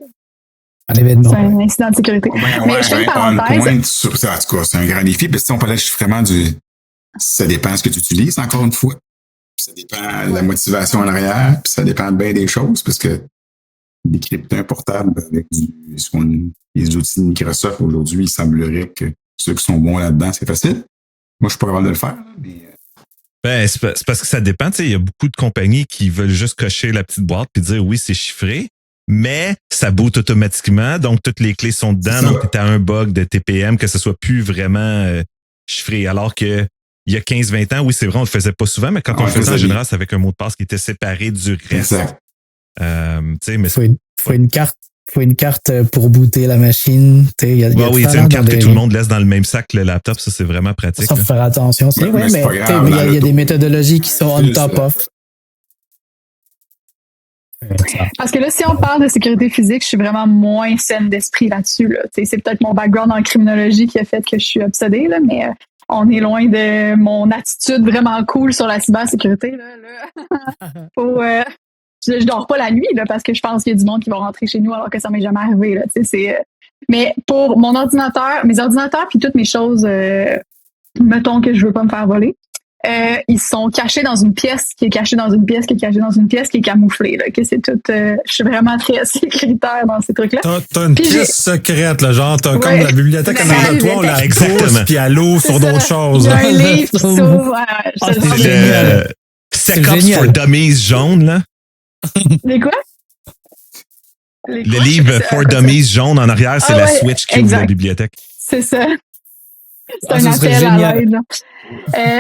Un événement. C'est un incident de sécurité. Mais je fais une parenthèse. En tout cas, c'est un grand défi. Parce que si on parlait chiffrement ça dépend de ce que tu utilises, encore une fois. Puis ça dépend de la motivation en arrière. Puis ça dépend de bien des choses. Parce que décrypter un portable avec les outils de Microsoft aujourd'hui, il semblerait que ceux qui sont bons là-dedans, c'est facile. Moi, je suis pas capable de le faire. Mais c'est parce que ça dépend. Il y a beaucoup de compagnies qui veulent juste cocher la petite boîte puis dire oui, c'est chiffré. Mais ça boot automatiquement, donc toutes les clés sont dedans, donc tu as un bug de TPM, que ce soit plus vraiment chiffré. Alors que il y a 15-20 ans, oui, c'est vrai, on le faisait pas souvent, mais quand on le faisait en général, c'est avec un mot de passe qui était séparé du reste. Exact. Mais faut une carte pour booter la machine. Y a oui, une carte que tout le monde laisse dans le même sac, le laptop, ça c'est vraiment pratique. Faut faire attention. Mais il y a des méthodologies qui sont on top of. Parce que là, si on parle de sécurité physique, je suis vraiment moins saine d'esprit là-dessus. Là. C'est peut-être mon background en criminologie qui a fait que je suis obsédée, là, mais on est loin de mon attitude vraiment cool sur la cybersécurité. Là. Je dors pas la nuit là, parce que je pense qu'il y a du monde qui va rentrer chez nous alors que ça m'est jamais arrivé. Là, mais pour mon ordinateur, mes ordinateurs puis toutes mes choses, mettons que je veux pas me faire voler, ils sont cachés dans une pièce qui est cachée dans une pièce qui est cachée dans une pièce qui est camouflée. Là, que c'est tout. Je suis vraiment très sécuritaire dans ces trucs-là. T'as une pièce secrète, là, genre t'as comme la bibliothèque en arrière de toi, on la pousse puis elle ouvre sur d'autres choses. Il y a un livre qui s'ouvre. C'est le SecOps for Dummies jaune, là. Les quoi? Le livre For Dummies jaune en arrière, c'est la Switch qui ouvre la bibliothèque. C'est ça. C'est un appel à l'aide.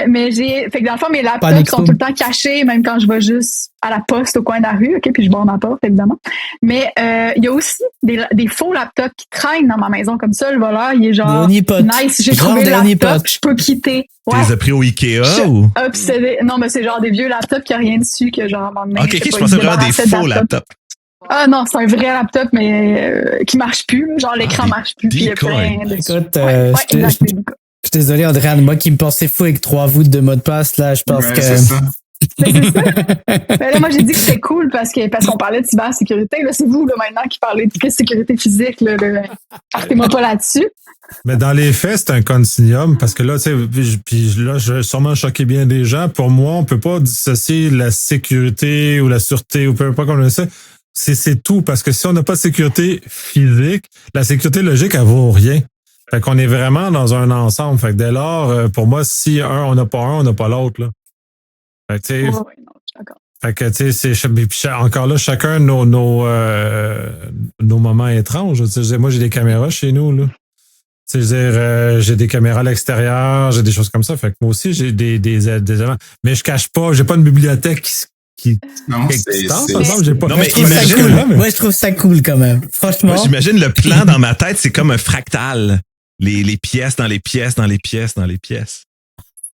Mais fait que dans le fond, mes laptops sont tout le temps cachés, même quand je vais juste à la poste au coin de la rue, ok, puis je barre ma porte, évidemment. Mais il y a aussi des faux laptops qui traînent dans ma maison comme ça. Le voleur, il est genre nice, j'ai trouvé le laptop, je peux quitter. Tu les as pris au Ikea ou? Obsédé. Non, mais c'est genre des vieux laptops qui a rien dessus, que genre, ok, je pensais vraiment des faux laptops. Ah non, c'est un vrai laptop, mais qui marche plus. Genre, l'écran marche plus. Puis il y a plein de... Écoute, je suis désolé, Andréane, moi qui me pensais fou avec 3 voûtes de mot de passe, là, je pense que... C'est ça. Mais là, moi, j'ai dit que c'était cool parce qu'on parlait de cybersécurité. Là, c'est vous, là, maintenant, qui parlez de sécurité physique. Partez-moi pas là-dessus. Mais dans les faits, c'est un continuum parce que là, tu sais, puis là, je vais sûrement choquer bien des gens. Pour moi, on peut pas dissocier la sécurité ou la sûreté ou peu importe comme on le sait. C'est tout parce que si on n'a pas de sécurité physique, la sécurité logique, elle vaut rien. Fait qu'on est vraiment dans un ensemble. Fait que dès lors, pour moi, si on n'a pas un, on n'a pas l'autre, là. Fait que, tu sais. Oh, oui, non, je suis d'accord. Fait que, tu sais, encore là, chacun nos moments étranges. Tu sais, moi, j'ai des caméras chez nous, là. Tu sais, j'ai des caméras à l'extérieur, j'ai des choses comme ça. Fait que moi aussi, j'ai des éléments. Mais je cache pas, j'ai pas une bibliothèque Non, existence, par exemple, j'ai pas. Non, mais Je trouve ça imagine, cool. là, mais- Moi, je trouve ça cool quand même. Franchement. Moi, j'imagine le plan dans ma tête, c'est comme un fractal. Les pièces dans les pièces dans les pièces dans les pièces.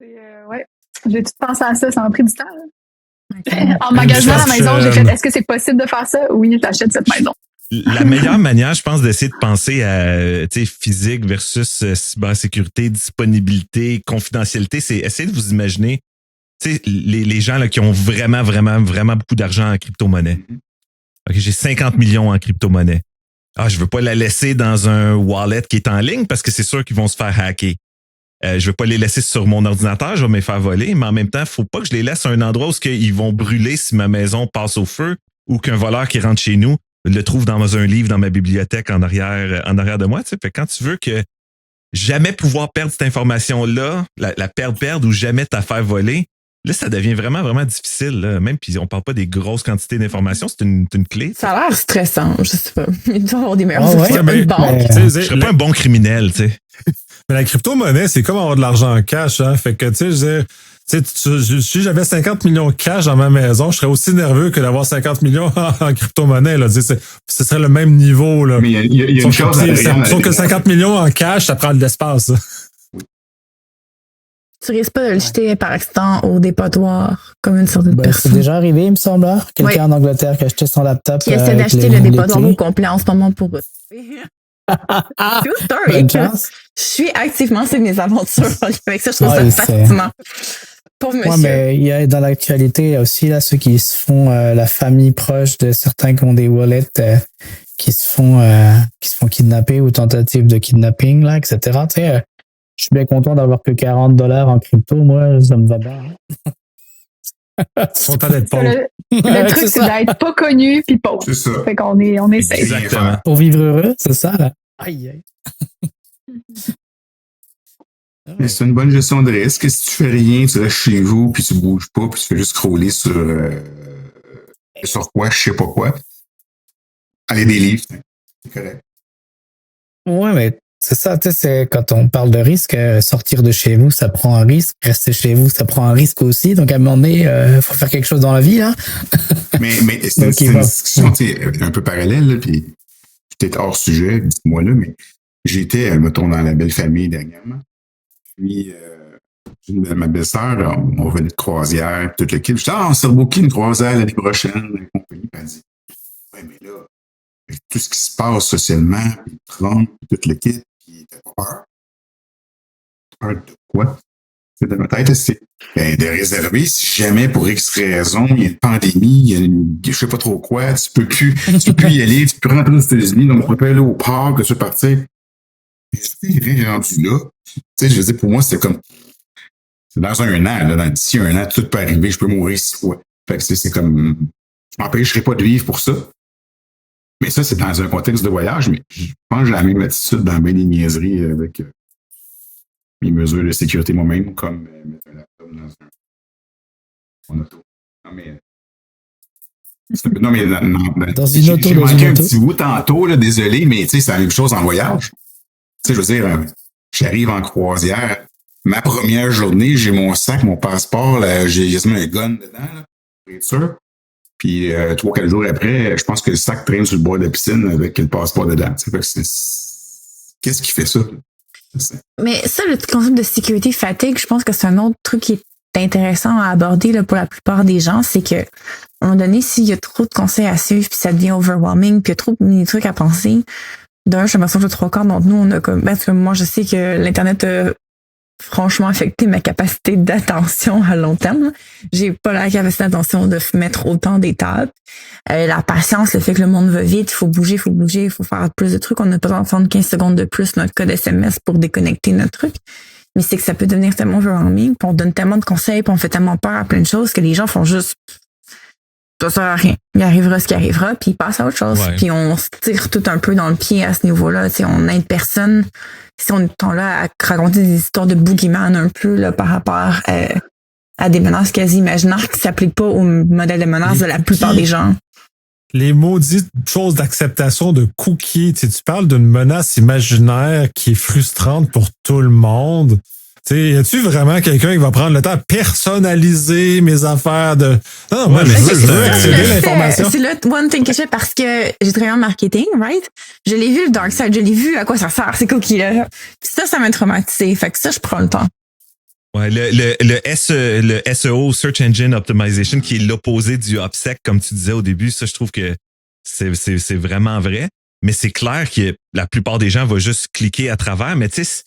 Ouais. J'ai tout pensé à ça, ça m'a pris du temps. Là. En magasinant la maison, j'ai fait est-ce que c'est possible de faire ça? Oui, j'achète cette maison. La meilleure manière, je pense, d'essayer de penser à physique versus cybersécurité, disponibilité, confidentialité, c'est essayer de vous imaginer les gens là, qui ont vraiment, vraiment, vraiment beaucoup d'argent en crypto-monnaie. OK, j'ai 50 millions en crypto-monnaie. Ah, je veux pas la laisser dans un wallet qui est en ligne parce que c'est sûr qu'ils vont se faire hacker. Je veux pas les laisser sur mon ordinateur, je vais me les faire voler, mais en même temps, faut pas que je les laisse à un endroit où ils vont brûler si ma maison passe au feu ou qu'un voleur qui rentre chez nous le trouve dans un livre dans ma bibliothèque en arrière de moi. Tu sais. Fait que quand tu veux que jamais pouvoir perdre cette information-là, la perdre ou jamais te faire voler, là, ça devient vraiment, vraiment difficile. Là. Même puis on parle pas des grosses quantités d'informations, c'est une clé. Ça a l'air stressant, je sais pas. Il doit y avoir des meilleures ouais, options. Une banque. Je serais pas un bon criminel, tu sais. Mais la crypto-monnaie, c'est comme avoir de l'argent en cash, hein. Fait que, tu sais, si j'avais 50 millions de cash dans ma maison, je serais aussi nerveux que d'avoir 50 millions en crypto-monnaie, là. Tu sais, ce serait le même niveau, là. Mais il y a une chose sauf que 50 millions en cash, ça prend de l'espace, ça. Tu risques pas de le jeter par accident au dépotoir, comme une certaine C'est personne. déjà arrivé, il me semble. Hein? Quelqu'un en Angleterre qui a acheté son laptop. Qui essaie avec d'acheter les le dépotoir clés. au complet en ce moment pour eux. True story. Bonne chance. Je suis activement sur mes aventures avec ça. Je trouve Ouais, ça fascinant. Pauvre monsieur. Ouais, mais il y a dans l'actualité, il y a aussi là, ceux qui se font la famille proche de certains qui ont des wallets qui se font kidnapper ou tentatives de kidnapping, là, etc. Tu sais, je suis bien content d'avoir que $40 en crypto. Moi, ça me va bien. Content d'être pauvre. Le truc, c'est d'être pas connu puis pauvre. C'est ça. Fait qu'on est safe. Exactement. Pour vivre heureux, c'est ça, là. Aïe, aïe. Mais c'est une bonne gestion de risque. Si tu fais rien, tu restes chez vous, puis tu bouges pas, puis tu fais juste scroller sur quoi, je sais pas quoi. Aller des livres, c'est correct. Ouais, mais c'est ça, tu sais, c'est quand on parle de risque, sortir de chez vous, ça prend un risque. Rester chez vous, ça prend un risque aussi. Donc, à un moment donné, faut faire quelque chose dans la vie, là. Mais c'est une discussion un peu parallèle, là, puis peut-être hors sujet, dites-moi là, mais j'étais, mettons, dans la belle famille dernièrement. Puis, ma belle-sœur, on venait de croisière, tout le kit. Je dis, on s'est rebooké une croisière l'année prochaine, la compagnie. Puis elle dit, ouais, mais là, avec tout ce qui se passe socialement, puis Trump, puis tout le kit, puis t'as pas peur. Peur de quoi? C'est dans ma tête, c'est de réserver, si jamais pour X raison, il y a une pandémie, il y a je sais pas trop quoi, tu peux plus y aller, tu peux rentrer aux États-Unis, donc on peut aller au parc, tu peux partir. J'ai rendu là. Tu sais, je veux dire, pour moi, c'est comme. C'est dans un an, là. D'ici un an, tout peut arriver, je peux mourir 6 fois. Fait que c'est comme. Je m'empêcherai pas de vivre pour ça. Mais ça, c'est dans un contexte de voyage, mais je pense que j'ai la même attitude dans bien des niaiseries avec mes mesures de sécurité moi-même, comme mettre un laptop dans mon auto. Non, mais Dans une auto, j'ai dans manqué une un auto. petit bout tantôt, là, désolé, mais tu sais, c'est la même chose en voyage. Tu sais, je veux dire, j'arrive en croisière. Ma première journée, j'ai mon sac, mon passeport, là, j'ai quasiment un gun dedans, là, pour être sûr. Puis 3-4 jours après, je pense que le sac traîne sur le bord de la piscine avec le passeport dedans. Tu sais, qu'est-ce qui fait ça? Mais ça, le concept de sécurité fatigue, je pense que c'est un autre truc qui est intéressant à aborder là, pour la plupart des gens, c'est que à un moment donné, s'il y a trop de conseils à suivre, puis ça devient overwhelming, puis il y a trop de trucs à penser, d'un, j'ai l'impression que le 3/4 d'entre nous, on a comme. Parce que moi, je sais que l'Internet a franchement affecté ma capacité d'attention à long terme. J'ai pas la capacité d'attention de mettre autant d'étapes. La patience, le fait que le monde va vite, il faut bouger, il faut faire plus de trucs. On n'a pas besoin de prendre 15 secondes de plus notre code SMS pour déconnecter notre truc. Mais c'est que ça peut devenir tellement overwhelming, puis on donne tellement de conseils, puis on fait tellement peur à plein de choses que les gens font juste ça sert à rien. Il arrivera ce qui arrivera, puis ils passent à autre chose. Ouais. Puis on se tire tout un peu dans le pied à ce niveau-là. Tu sais, on n'aide personne. Si on est là à raconter des histoires de boogeyman un peu là, par rapport à des menaces quasi imaginaires qui s'appliquent pas au modèle de menace de la plupart des gens. Les maudites choses d'acceptation de cookies. Tu sais, tu parles d'une menace imaginaire qui est frustrante pour tout le monde. sais, y a-tu vraiment quelqu'un qui va prendre le temps de personnaliser mes affaires de. Non, moi, je veux accéder l'information. C'est le one thing que je fais parce que j'ai travaillé en marketing, right? Je l'ai vu, le dark side, je l'ai vu à quoi ça sert, ces cookies-là. Puis ça m'a traumatisé. Fait que ça, je prends le temps. Ouais, le SEO, Search Engine Optimization, qui est l'opposé du OPSEC, comme tu disais au début, ça, je trouve que c'est vraiment vrai. Mais c'est clair que la plupart des gens vont juste cliquer à travers. Mais tu sais,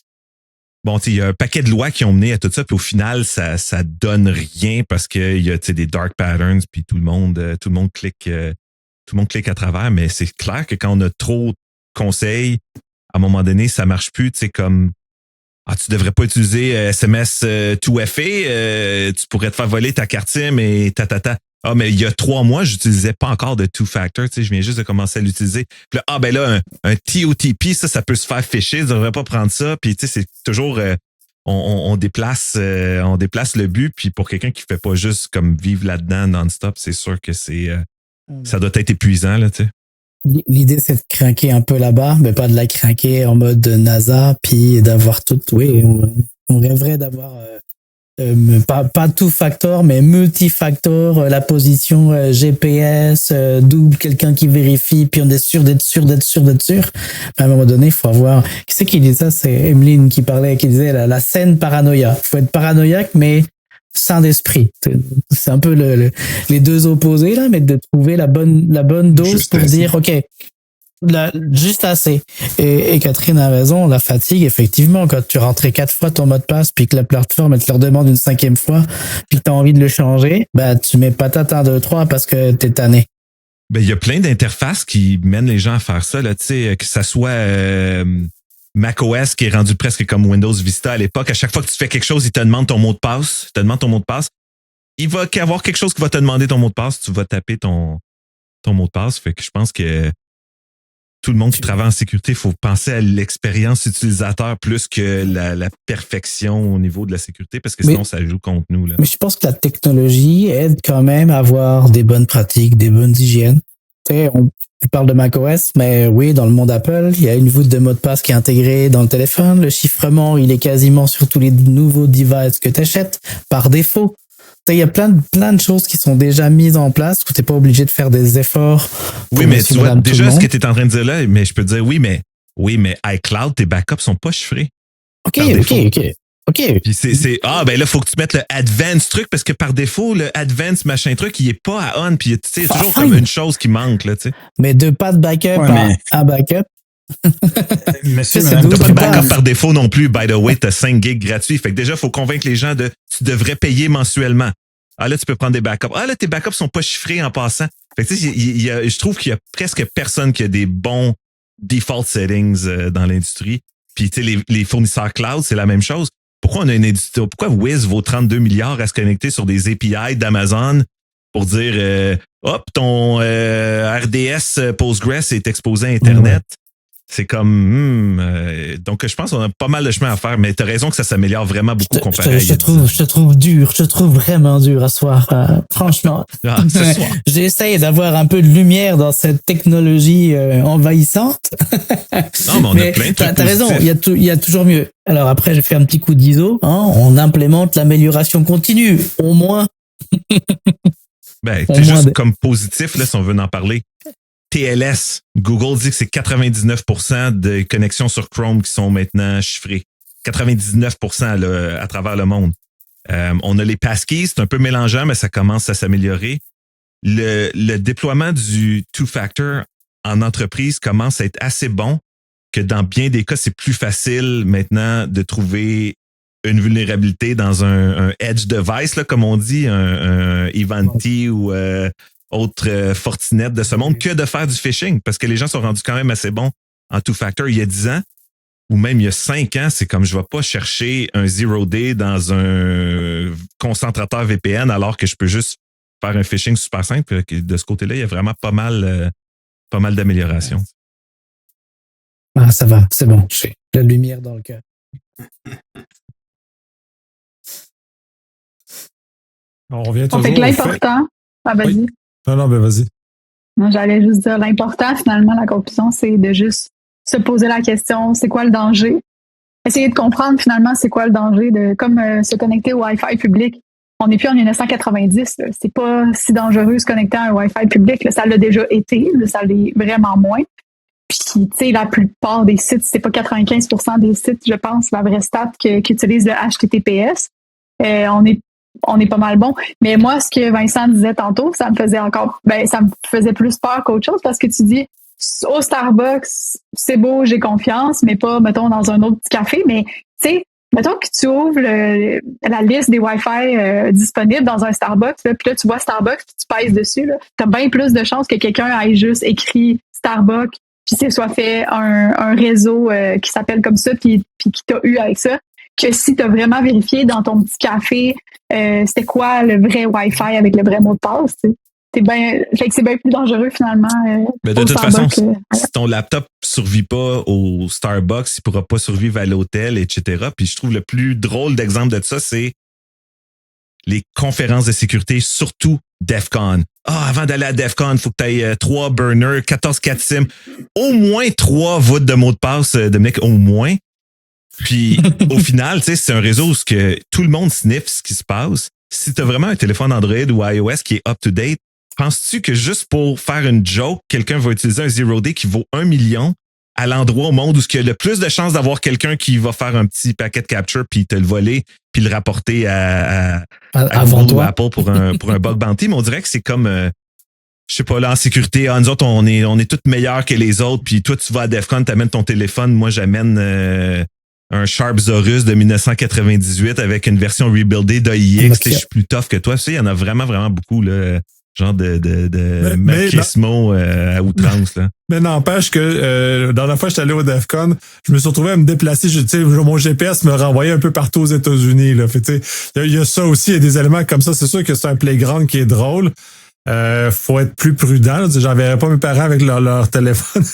bon, il y a un paquet de lois qui ont mené à tout ça, puis au final, ça donne rien parce qu'il y a des dark patterns, puis tout le monde clique à travers. Mais c'est clair que quand on a trop de conseils, à un moment donné, ça marche plus. Tu sais, comme tu devrais pas utiliser SMS 2FA, tu pourrais te faire voler ta carte SIM et ta. Ah, mais il y a 3 mois, j'utilisais pas encore de two-factor, tu sais, je viens juste de commencer à l'utiliser. Puis là, un TOTP, ça peut se faire ficher, je devrais pas prendre ça. Puis tu sais, c'est toujours on déplace le but. Puis pour quelqu'un qui fait pas juste comme vivre là-dedans non-stop, c'est sûr que ça doit être épuisant, là, tu sais. L'idée, c'est de craquer un peu là-bas, mais pas de la craquer en mode NASA, puis d'avoir tout. Oui, on rêverait d'avoir pas tout factor, mais multifactor, la position GPS, double, quelqu'un qui vérifie, puis on est sûr d'être sûr. À un moment donné, il faut avoir. Qui c'est qui dit ça? C'est Emeline qui disait la saine paranoïa. Il faut être paranoïaque, mais sain d'esprit. C'est un peu les deux opposés là, mais de trouver la bonne dose juste pour dire ok, juste assez. Et Catherine a raison, la fatigue effectivement quand tu rentrais 4 fois ton mot de passe puis que la plateforme elle te le redemande une 5e fois puis que t'as envie de le changer, tu mets patate 1, 2, 3 parce que t'es tanné. Ben il y a plein d'interfaces qui mènent les gens à faire ça là, tu sais, que ça soit macOS qui est rendu presque comme Windows Vista à l'époque. À chaque fois que tu fais quelque chose, il te demande ton mot de passe. Il va y avoir quelque chose qui va te demander ton mot de passe. Tu vas taper ton mot de passe. Fait que je pense que tout le monde qui travaille en sécurité, il faut penser à l'expérience utilisateur plus que la perfection au niveau de la sécurité parce que sinon, ça joue contre nous, là. Mais je pense que la technologie aide quand même à avoir des bonnes pratiques, des bonnes hygiènes. Tu parles de macOS, mais oui, dans le monde Apple, il y a une voûte de mot de passe qui est intégrée dans le téléphone. Le chiffrement, il est quasiment sur tous les nouveaux devices que tu achètes par défaut. Il y a plein de choses qui sont déjà mises en place où tu n'es pas obligé de faire des efforts. Oui, mais tu vois, déjà, ce que tu es en train de dire là, mais je peux te dire oui, mais iCloud, tes backups sont pas chiffrés. OK. Puis ben là, faut que tu mettes le advanced truc parce que par défaut, le advanced machin truc, il est pas à on. Puis tu sais, toujours comme une chose qui manque, là, tu sais. Mais de pas de backup à backup. Monsieur, t'as pas de backup par défaut non plus. By the way, t'as 5 gigs gratuits. Fait que déjà, faut convaincre les gens tu devrais payer mensuellement. Ah là, tu peux prendre des backups. Ah là, tes backups sont pas chiffrés en passant. Fait que tu sais, je trouve qu'il y a presque personne qui a des bons default settings dans l'industrie. Puis tu sais, les fournisseurs cloud, c'est la même chose. Pourquoi on a une édition? Pourquoi Wiz vaut 32 milliards à se connecter sur des API d'Amazon pour dire ton RDS Postgres est exposé à Internet? C'est comme donc je pense qu'on a pas mal de chemin à faire, mais t'as raison que ça s'améliore vraiment beaucoup comparé à je te trouve vraiment dur à soir. Franchement. Ce soir. J'essaye d'avoir un peu de lumière dans cette technologie envahissante. Non, mais on a plein de trucs. T'as raison, il y a toujours mieux. Alors après, j'ai fait un petit coup d'ISO. On implémente l'amélioration continue, au moins. Ben, c'est juste comme positif, là, si on veut en parler. TLS, Google dit que c'est 99% des connexions sur Chrome qui sont maintenant chiffrées. 99% là, à travers le monde. On a les passkeys, c'est un peu mélangeant, mais ça commence à s'améliorer. Le déploiement du two-factor en entreprise commence à être assez bon que dans bien des cas, c'est plus facile maintenant de trouver une vulnérabilité dans un edge device, là, comme on dit, un Ivanti ou autre Fortinet de ce monde, que de faire du phishing, parce que les gens sont rendus quand même assez bons en two-factor. Il y a 10 ans, ou même il y a 5 ans, c'est comme je ne vais pas chercher un zero day dans un concentrateur VPN alors que je peux juste faire un phishing super simple. De ce côté-là, il y a vraiment pas mal d'améliorations. Ah, ça va, c'est bon. J'ai la lumière dans le cœur. On revient toujours. Fait que l'important. Ah, vas-y. Oui. Non, ben vas-y. Non, j'allais juste dire l'important, finalement, la conclusion, c'est de juste se poser la question, c'est quoi le danger? essayer de comprendre finalement c'est quoi le danger de comme se connecter au Wi-Fi public. On n'est plus en 1990. Là. C'est pas si dangereux se connecter à un Wi-Fi public. Là. Ça l'a déjà été. Là. Ça l'est vraiment moins. Puis, tu sais, la plupart des sites, c'est pas 95% des sites, je pense, la vraie stat qui utilise le HTTPS. On est pas mal bon. Mais moi, ce que Vincent disait tantôt, ça me faisait plus peur qu'autre chose parce que tu dis, au Starbucks, c'est beau, j'ai confiance, mais pas, mettons, dans un autre petit café. Mais, tu sais, mettons que tu ouvres la liste des Wi-Fi disponibles dans un Starbucks, là, puis là, tu vois Starbucks, puis tu pèses dessus, là. T'as bien plus de chances que quelqu'un ait juste écrit Starbucks, puis c'est soit fait un réseau qui s'appelle comme ça, puis qui t'a eu avec ça, que si t'as vraiment vérifié dans ton petit café c'était quoi le vrai Wi-Fi avec le vrai mot de passe, tu sais. Fait que c'est bien plus dangereux finalement. Mais de toute façon, si ton laptop survit pas au Starbucks, il pourra pas survivre à l'hôtel, etc. Puis je trouve le plus drôle d'exemple de ça, c'est les conférences de sécurité, surtout DEF CON. Avant d'aller à DEF CON, il faut que tu aies 3 burners, 14 4 SIM, au moins 3 voûtes de mots de passe, Dominique, au moins. Puis au final, tu sais, c'est un réseau où tout le monde sniffe ce qui se passe. Si tu as vraiment un téléphone Android ou iOS qui est up-to-date, penses-tu que juste pour faire une joke, quelqu'un va utiliser un Zero Day qui vaut 1 million à l'endroit au monde où il y a le plus de chances d'avoir quelqu'un qui va faire un petit packet capture puis te le voler puis le rapporter à Google ou Apple pour un bug bounty? Mais on dirait que c'est comme, je sais pas, là, en sécurité, nous autres, on est tous meilleurs que les autres, puis toi, tu vas à DEF CON, t'amènes ton téléphone, moi, j'amène un Sharp Zorus de 1998 avec une version rebuildée d'AIX. Je suis plus tough que toi. Tu sais, il y en a vraiment, vraiment beaucoup, là. Genre de machismo à outrance. Là. Mais n'empêche que dans la fois que j'étais allé au DEF CON, je me suis retrouvé à me déplacer. Mon GPS me renvoyait un peu partout aux États-Unis. Là. Il y a ça aussi, il y a des éléments comme ça. C'est sûr que c'est un playground qui est drôle. Faut être plus prudent. J'enverrais pas mes parents avec leur téléphone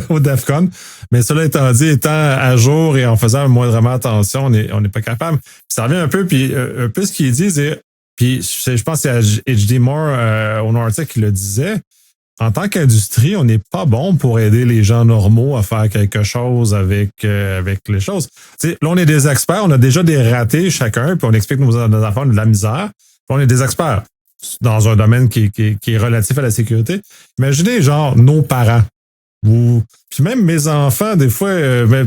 au DEF CON. Mais cela étant dit, étant à jour et en faisant moindrement attention, on n'est pas capable. Puis ça revient un peu ce qu'il dit, c'est puis je pense que c'est H.D. Moore au article qui le disait. En tant qu'industrie, on n'est pas bon pour aider les gens normaux à faire quelque chose avec les choses. T'sais, là, on est des experts, on a déjà des ratés chacun, puis on explique nos enfants de la misère, puis on est des experts dans un domaine qui est relatif à la sécurité. Imaginez, genre, nos parents. Puis même mes enfants, des fois,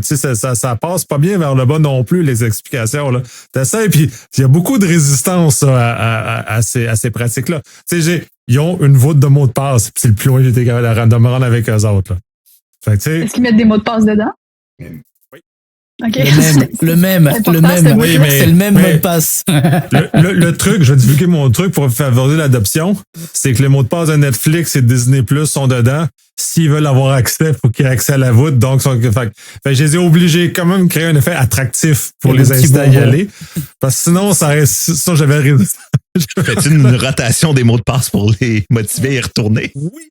ça passe pas bien vers le bas non plus, les explications. Là. T'essaies, puis il y a beaucoup de résistance à ces pratiques-là. Ils ont une voûte de mots de passe, puis c'est le plus loin que j'étais capable de me rendre avec eux autres. Là. Fait, est-ce qu'ils mettent des mots de passe dedans? Oui. Okay. Le même. Oui, c'est le même mot de passe. le truc, je vais divulguer mon truc pour favoriser l'adoption, c'est que les mots de passe de Netflix et de Disney Plus sont dedans. S'ils veulent avoir accès, il faut qu'ils aient accès à la voûte. Donc, je les ai obligés quand même de créer un effet attractif pour les inciter à y aller. Parce que sinon, j'avais résisté. Fais-tu une rotation des mots de passe pour les motiver à y retourner? Oui.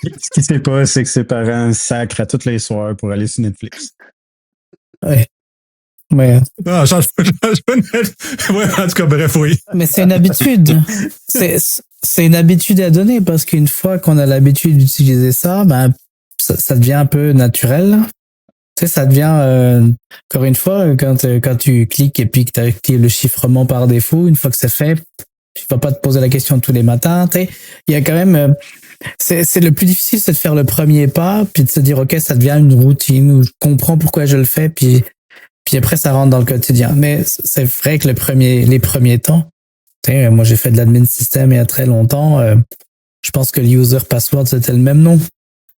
Ce qui se passe, c'est que ses parents sacrent à tous les soirs pour aller sur Netflix. Ouais. Ouais. Non, change pas. Ouais, en tout cas, bref, oui. Mais c'est une habitude. C'est une habitude à donner parce qu'une fois qu'on a l'habitude d'utiliser ça, ça devient un peu naturel. Tu sais, ça devient, encore une fois, quand tu cliques et puis que tu actives le chiffrement par défaut, une fois que c'est fait, tu vas pas te poser la question tous les matins. Tu sais, il y a quand même, c'est le plus difficile, c'est de faire le premier pas, puis de se dire, OK, ça devient une routine où je comprends pourquoi je le fais, puis après, ça rentre dans le quotidien. Mais c'est vrai que les premiers temps, tu sais, moi, j'ai fait de l'admin système il y a très longtemps. Je pense que le user password, c'était le même nom.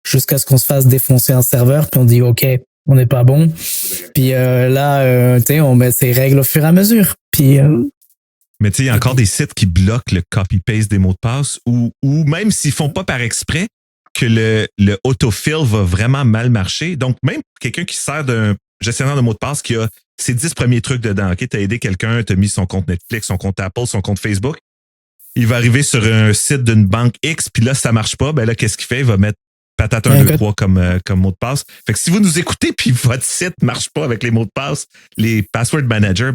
Jusqu'à ce qu'on se fasse défoncer un serveur, puis on dit, OK, on n'est pas bon. Puis là, tu sais, on met ces règles au fur et à mesure. Puis mais tu sais, il y a encore des sites qui bloquent le copy-paste des mots de passe ou même s'ils font pas par exprès, que le autofill va vraiment mal marcher. Donc, même quelqu'un qui sert d'un gestionnaire de mots de passe qui a ses 10 premiers trucs dedans, OK, t'as aidé quelqu'un, t'as mis son compte Netflix, son compte Apple, son compte Facebook, il va arriver sur un site d'une banque X, puis là, ça marche pas, ben là, qu'est-ce qu'il fait? Il va mettre patate 1, 2, 3 comme mot de passe. Fait que si vous nous écoutez puis votre site marche pas avec les mots de passe, les password managers,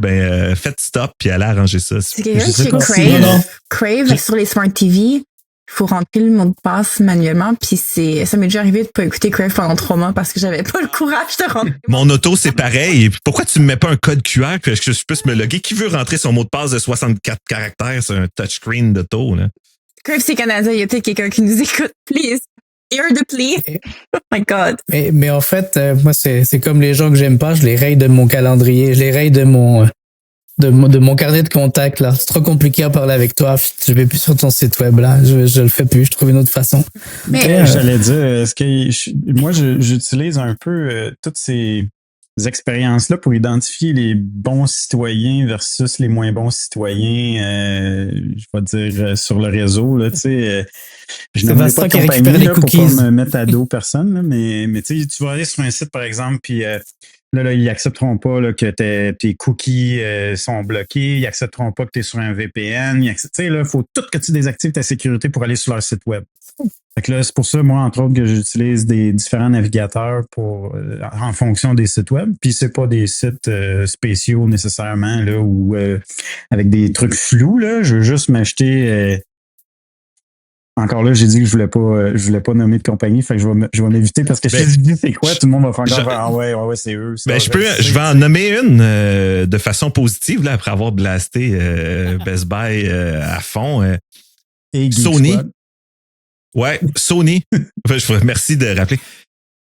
faites stop puis allez arranger ça. C'est quelqu'un chez Crave sur les Smart TV. faut rentrer le mot de passe manuellement, puis ça m'est déjà arrivé de pas écouter Crave pendant 3 mois parce que j'avais pas le courage de rentrer. Mon auto, c'est pareil. Et pourquoi tu me mets pas un code QR que je puisse me loguer? Qui veut rentrer son mot de passe de 64 caractères sur un touchscreen d'auto, là? Crave, c'est Canada, il y a peut-être quelqu'un qui nous écoute, please. Hear the plea. Oh my God. Mais en fait, moi, c'est comme les gens que j'aime pas, je les raye de mon calendrier, je les raye de mon carnet de contact, là. C'est trop compliqué à parler avec toi. Je vais plus sur ton site web, là. Je le fais plus. Je trouve une autre façon. Mais j'allais dire, est-ce que moi, j'utilise un peu toutes ces expériences-là pour identifier les bons citoyens versus les moins bons citoyens, je vais dire, sur le réseau, là, tu sais. Je n'aimerais pas de compagnie là, pour pas me mettre à dos personne, là, mais tu sais, tu vas aller sur un site, par exemple, puis là, ils accepteront pas là, que tes cookies sont bloqués, ils accepteront pas que tu es sur un VPN, tu sais, là, il faut tout que tu désactives ta sécurité pour aller sur leur site web. Fait que là, c'est pour ça, moi, entre autres, que j'utilise des différents navigateurs en fonction des sites web. Puis c'est pas des sites spéciaux nécessairement, là, ou avec des trucs flous, là. Je veux juste m'acheter. Encore là, j'ai dit que je voulais pas nommer de compagnie, fait que je vais m'éviter parce que je dis c'est quoi, tout le monde va faire encore ah ouais, c'est eux. Je vais en nommer une de façon positive, là, après avoir blasté Best Buy à fond. Et Sony. Ouais, Sony. Merci de rappeler.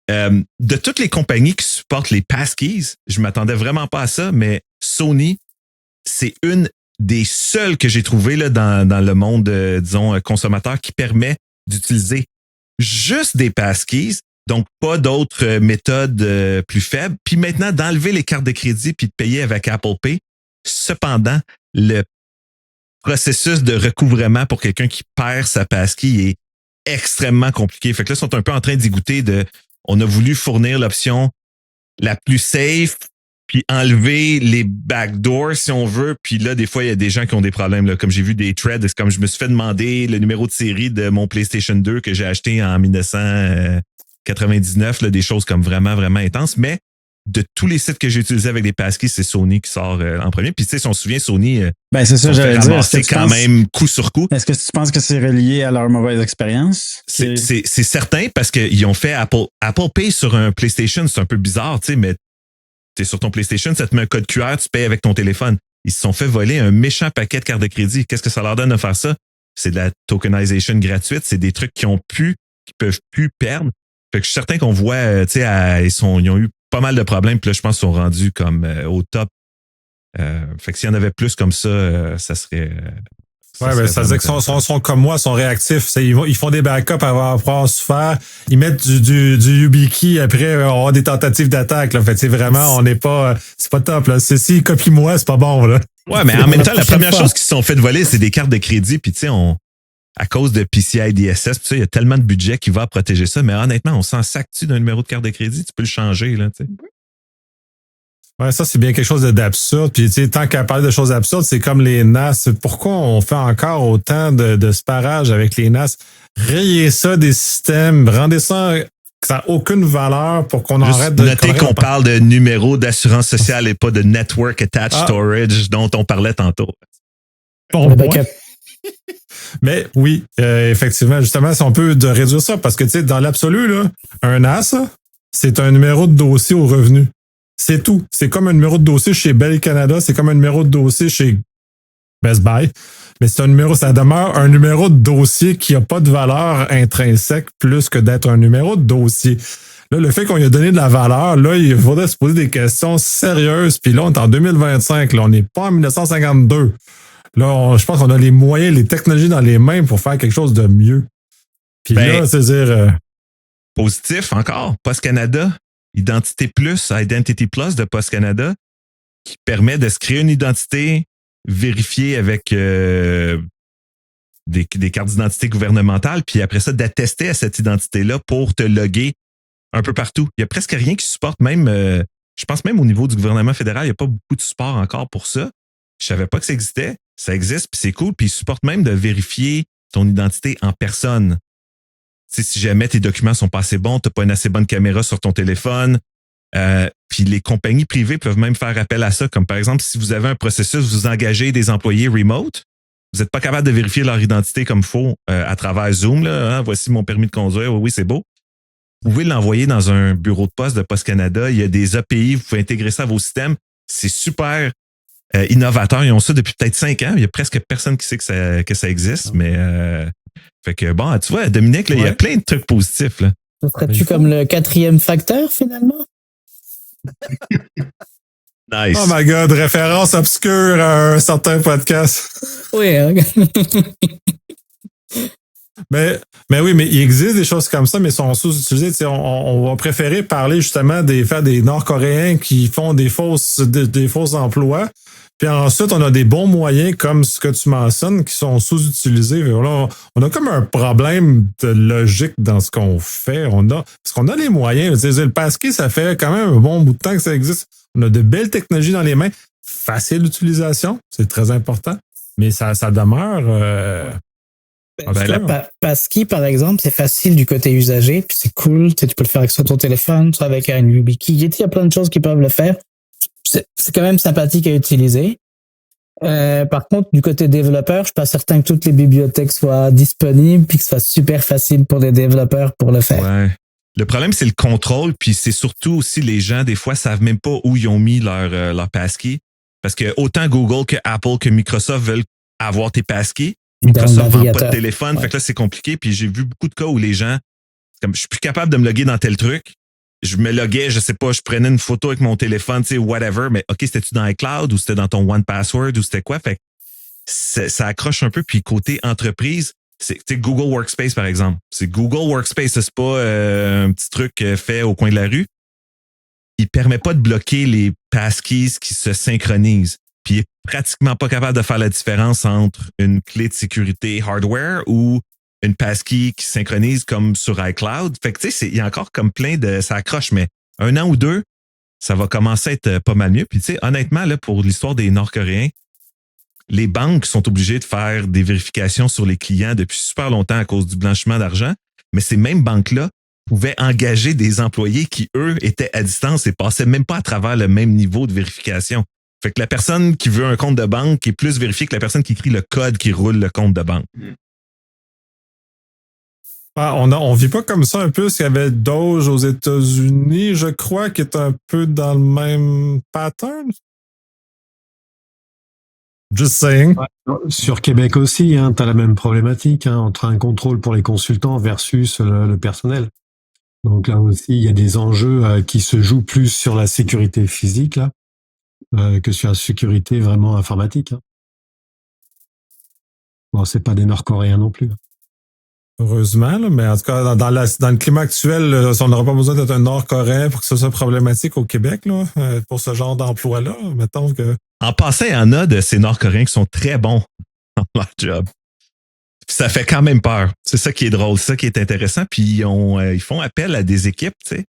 De toutes les compagnies qui supportent les passkeys, je m'attendais vraiment pas à ça, mais Sony, c'est une des seules que j'ai trouvées là, dans le monde, disons, consommateur qui permet d'utiliser juste des passkeys, donc pas d'autres méthodes plus faibles, puis maintenant d'enlever les cartes de crédit puis de payer avec Apple Pay. Cependant, le processus de recouvrement pour quelqu'un qui perd sa passkey est extrêmement compliqué. Fait que là, ils sont un peu en train d'y goûter on a voulu fournir l'option la plus safe, puis enlever les backdoors, si on veut. Puis là, des fois, il y a des gens qui ont des problèmes. Là. Comme j'ai vu des threads, c'est comme je me suis fait demander le numéro de série de mon PlayStation 2 que j'ai acheté en 1999, là, des choses comme vraiment, vraiment intenses. Mais de tous les sites que j'ai utilisés avec des passkeys, c'est Sony qui sort en premier. Puis tu sais, si on se souvient, Sony, c'est ça, j'allais dire. C'est quand même coup sur coup. Est-ce que tu penses que c'est relié à leur mauvaise expérience? C'est certain parce qu'ils ont fait Apple Pay sur un PlayStation. C'est un peu bizarre, tu sais, mais t'es sur ton PlayStation, ça te met un code QR, tu payes avec ton téléphone. Ils se sont fait voler un méchant paquet de cartes de crédit. Qu'est-ce que ça leur donne de faire ça? C'est de la tokenisation gratuite. C'est des trucs qui peuvent plus perdre. Fait que je suis certain qu'on voit, tu sais, ils ont eu pas mal de problèmes. Puis là, je pense qu'ils sont rendus comme au top. Fait que s'il y en avait plus comme ça, ça serait... Ouais, ben, ça veut dire qu'ils sont comme moi, sont réactifs. Ils font des backups avant avoir souffert. Ils mettent du YubiKey après avoir des tentatives d'attaque. Là. Fait c'est vraiment, on n'est pas, c'est pas top. Là. Si copie-moi, c'est pas bon. Là. Ouais, mais en même temps, la première chose qu'ils se sont fait voler, c'est des cartes de crédit. Puis tu sais, à cause de PCI DSS, il y a tellement de budget qui va protéger ça. Mais honnêtement, on s'en sac-tu d'un numéro de carte de crédit? Tu peux le changer, là, tu sais. Ouais, ça, c'est bien quelque chose d'absurde. Puis, tu sais, tant qu'à parler de choses absurdes, c'est comme les NAS. Pourquoi on fait encore autant de sparage avec les NAS? Rayez ça des systèmes, rendez ça que ça n'a aucune valeur pour qu'on arrête de... Notez qu'on parle de numéro d'assurance sociale et pas de Network Attached Storage dont on parlait tantôt. Bon point. Mais oui, effectivement, justement, si on peut réduire ça, parce que, tu sais, dans l'absolu, là, un NAS, c'est un numéro de dossier au revenu. C'est tout. C'est comme un numéro de dossier chez Bell Canada, c'est comme un numéro de dossier chez Best Buy. Mais c'est un numéro, ça demeure un numéro de dossier qui n'a pas de valeur intrinsèque plus que d'être un numéro de dossier. Là, le fait qu'on lui a donné de la valeur, là, il faudrait se poser des questions sérieuses. Puis là, on est en 2025, là, on n'est pas en 1952. Là, je pense qu'on a les moyens, les technologies dans les mains pour faire quelque chose de mieux. Puis là, c'est-à-dire... Positif encore, Post Canada. Identité Plus, Identity Plus de Post Canada, qui permet de se créer une identité vérifiée avec des cartes d'identité gouvernementales, puis après ça, d'attester à cette identité-là pour te loguer un peu partout. Il y a presque rien qui supporte, même, je pense même au niveau du gouvernement fédéral, il n'y a pas beaucoup de support encore pour ça. Je savais pas que ça existait. Ça existe, puis c'est cool, puis ils supportent même de vérifier ton identité en personne. T'sais, si jamais tes documents sont pas assez bons, t'as pas une assez bonne caméra sur ton téléphone, puis les compagnies privées peuvent même faire appel à ça, comme par exemple, si vous avez un processus, vous engagez des employés remote, vous n'êtes pas capable de vérifier leur identité comme il faut à travers Zoom, là, hein, voici mon permis de conduire, oui, c'est beau. Vous pouvez l'envoyer dans un bureau de poste de Poste Canada. Il y a des API, vous pouvez intégrer ça à vos systèmes. C'est super innovateur. Ils ont ça depuis peut-être 5 ans. Il y a presque personne qui sait que ça existe. Mais fait que bon, tu vois, Dominique, là, il y a plein de trucs positifs. Là. Serais-tu comme le 4e facteur, finalement? Nice. Oh my God, référence obscure à un certain podcast. Oui. Hein? Mais oui, mais il existe des choses comme ça, mais sont sous-utilisées. On va préférer parler justement faire des Nord-Coréens qui font des fausses emplois. Puis ensuite, on a des bons moyens comme ce que tu mentionnes qui sont sous-utilisés. Là, on a comme un problème de logique dans ce qu'on fait. Parce qu'on a les moyens. Le passkey, ça fait quand même un bon bout de temps que ça existe. On a de belles technologies dans les mains. Facile d'utilisation, c'est très important. Mais ça demeure... Passkey, par exemple, c'est facile du côté usager, puis c'est cool. Tu peux le faire avec ton téléphone, soit avec un YubiKey. Il y a plein de choses qui peuvent le faire. C'est quand même sympathique à utiliser. Par contre, du côté développeur, je suis pas certain que toutes les bibliothèques soient disponibles puis que ce soit super facile pour des développeurs pour le faire. Ouais. Le problème, c'est le contrôle, puis c'est surtout aussi les gens, des fois, savent même pas où ils ont mis leur passkey. Parce que autant Google que Apple que Microsoft veulent avoir tes passkeys. Microsoft vend pas de téléphone, fait que là, c'est compliqué. Puis j'ai vu beaucoup de cas où les gens, comme je suis plus capable de me loguer dans tel truc. Je me loguais, je sais pas, je prenais une photo avec mon téléphone, tu sais, whatever, mais OK, c'était-tu dans iCloud ou c'était dans ton One Password ou c'était quoi? Fait que ça accroche un peu. Puis côté entreprise, c'est Google Workspace, par exemple. C'est Google Workspace, c'est pas un petit truc fait au coin de la rue. Il permet pas de bloquer les passkeys qui se synchronisent. Puis il est pratiquement pas capable de faire la différence entre une clé de sécurité hardware ou une passkey qui synchronise comme sur iCloud. Fait que tu sais, il y a encore comme plein de... Ça accroche, mais 1 an ou 2, ça va commencer à être pas mal mieux. Puis tu sais, honnêtement, là, pour l'histoire des Nord-Coréens, les banques sont obligées de faire des vérifications sur les clients depuis super longtemps à cause du blanchiment d'argent. Mais ces mêmes banques-là pouvaient engager des employés qui, eux, étaient à distance et passaient même pas à travers le même niveau de vérification. Fait que la personne qui veut un compte de banque est plus vérifiée que la personne qui écrit le code qui roule le compte de banque. Ah, on vit pas comme ça un peu, parce qu'il y avait Doge aux États-Unis, je crois, qui est un peu dans le même pattern. Just saying. Ouais. Sur Québec aussi, hein, tu as la même problématique entre un contrôle pour les consultants versus le personnel. Donc là aussi, il y a des enjeux qui se jouent plus sur la sécurité physique là, que sur la sécurité vraiment informatique. Hein. Bon, c'est pas des Nord-Coréens non plus. Heureusement, là, mais en tout cas, dans le climat actuel, là, on n'aura pas besoin d'être un Nord-Coréen pour que ce soit problématique au Québec, là, pour ce genre d'emploi-là. Mettons que... En passant, il y en a de ces Nord-Coréens qui sont très bons dans leur job. Puis ça fait quand même peur. C'est ça qui est drôle, c'est ça qui est intéressant. Puis ils font appel à des équipes, tu sais.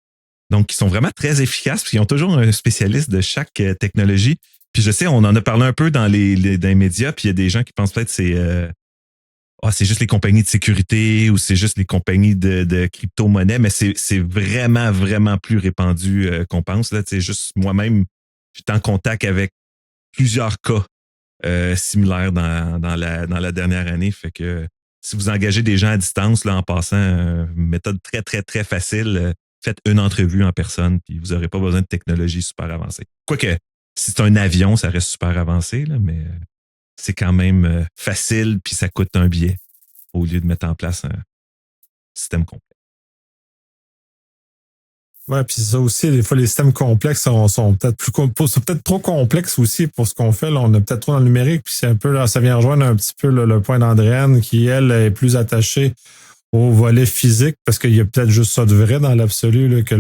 Donc, ils sont vraiment très efficaces, puis ils ont toujours un spécialiste de chaque technologie. Puis je sais, on en a parlé un peu dans les médias, puis il y a des gens qui pensent peut-être que c'est juste les compagnies de sécurité ou c'est juste les compagnies de crypto-monnaie, mais c'est vraiment, vraiment plus répandu qu'on pense. Là, juste moi-même, j'étais en contact avec plusieurs cas similaires dans la dernière année. Fait que si vous engagez des gens à distance, là, en passant, méthode très, très, très facile, faites une entrevue en personne, puis vous n'aurez pas besoin de technologie super avancée. Quoique, si c'est un avion, ça reste super avancé, là, mais c'est quand même facile, puis ça coûte un billet au lieu de mettre en place un système complet. Ouais, puis ça aussi, des fois, les systèmes complexes sont peut-être trop complexes aussi pour ce qu'on fait. Là, on est peut-être trop dans le numérique, puis c'est un peu là, ça vient rejoindre un petit peu le point d'Andréane qui, elle, est plus attachée au volet physique, parce qu'il y a peut-être juste ça de vrai dans l'absolu, là, que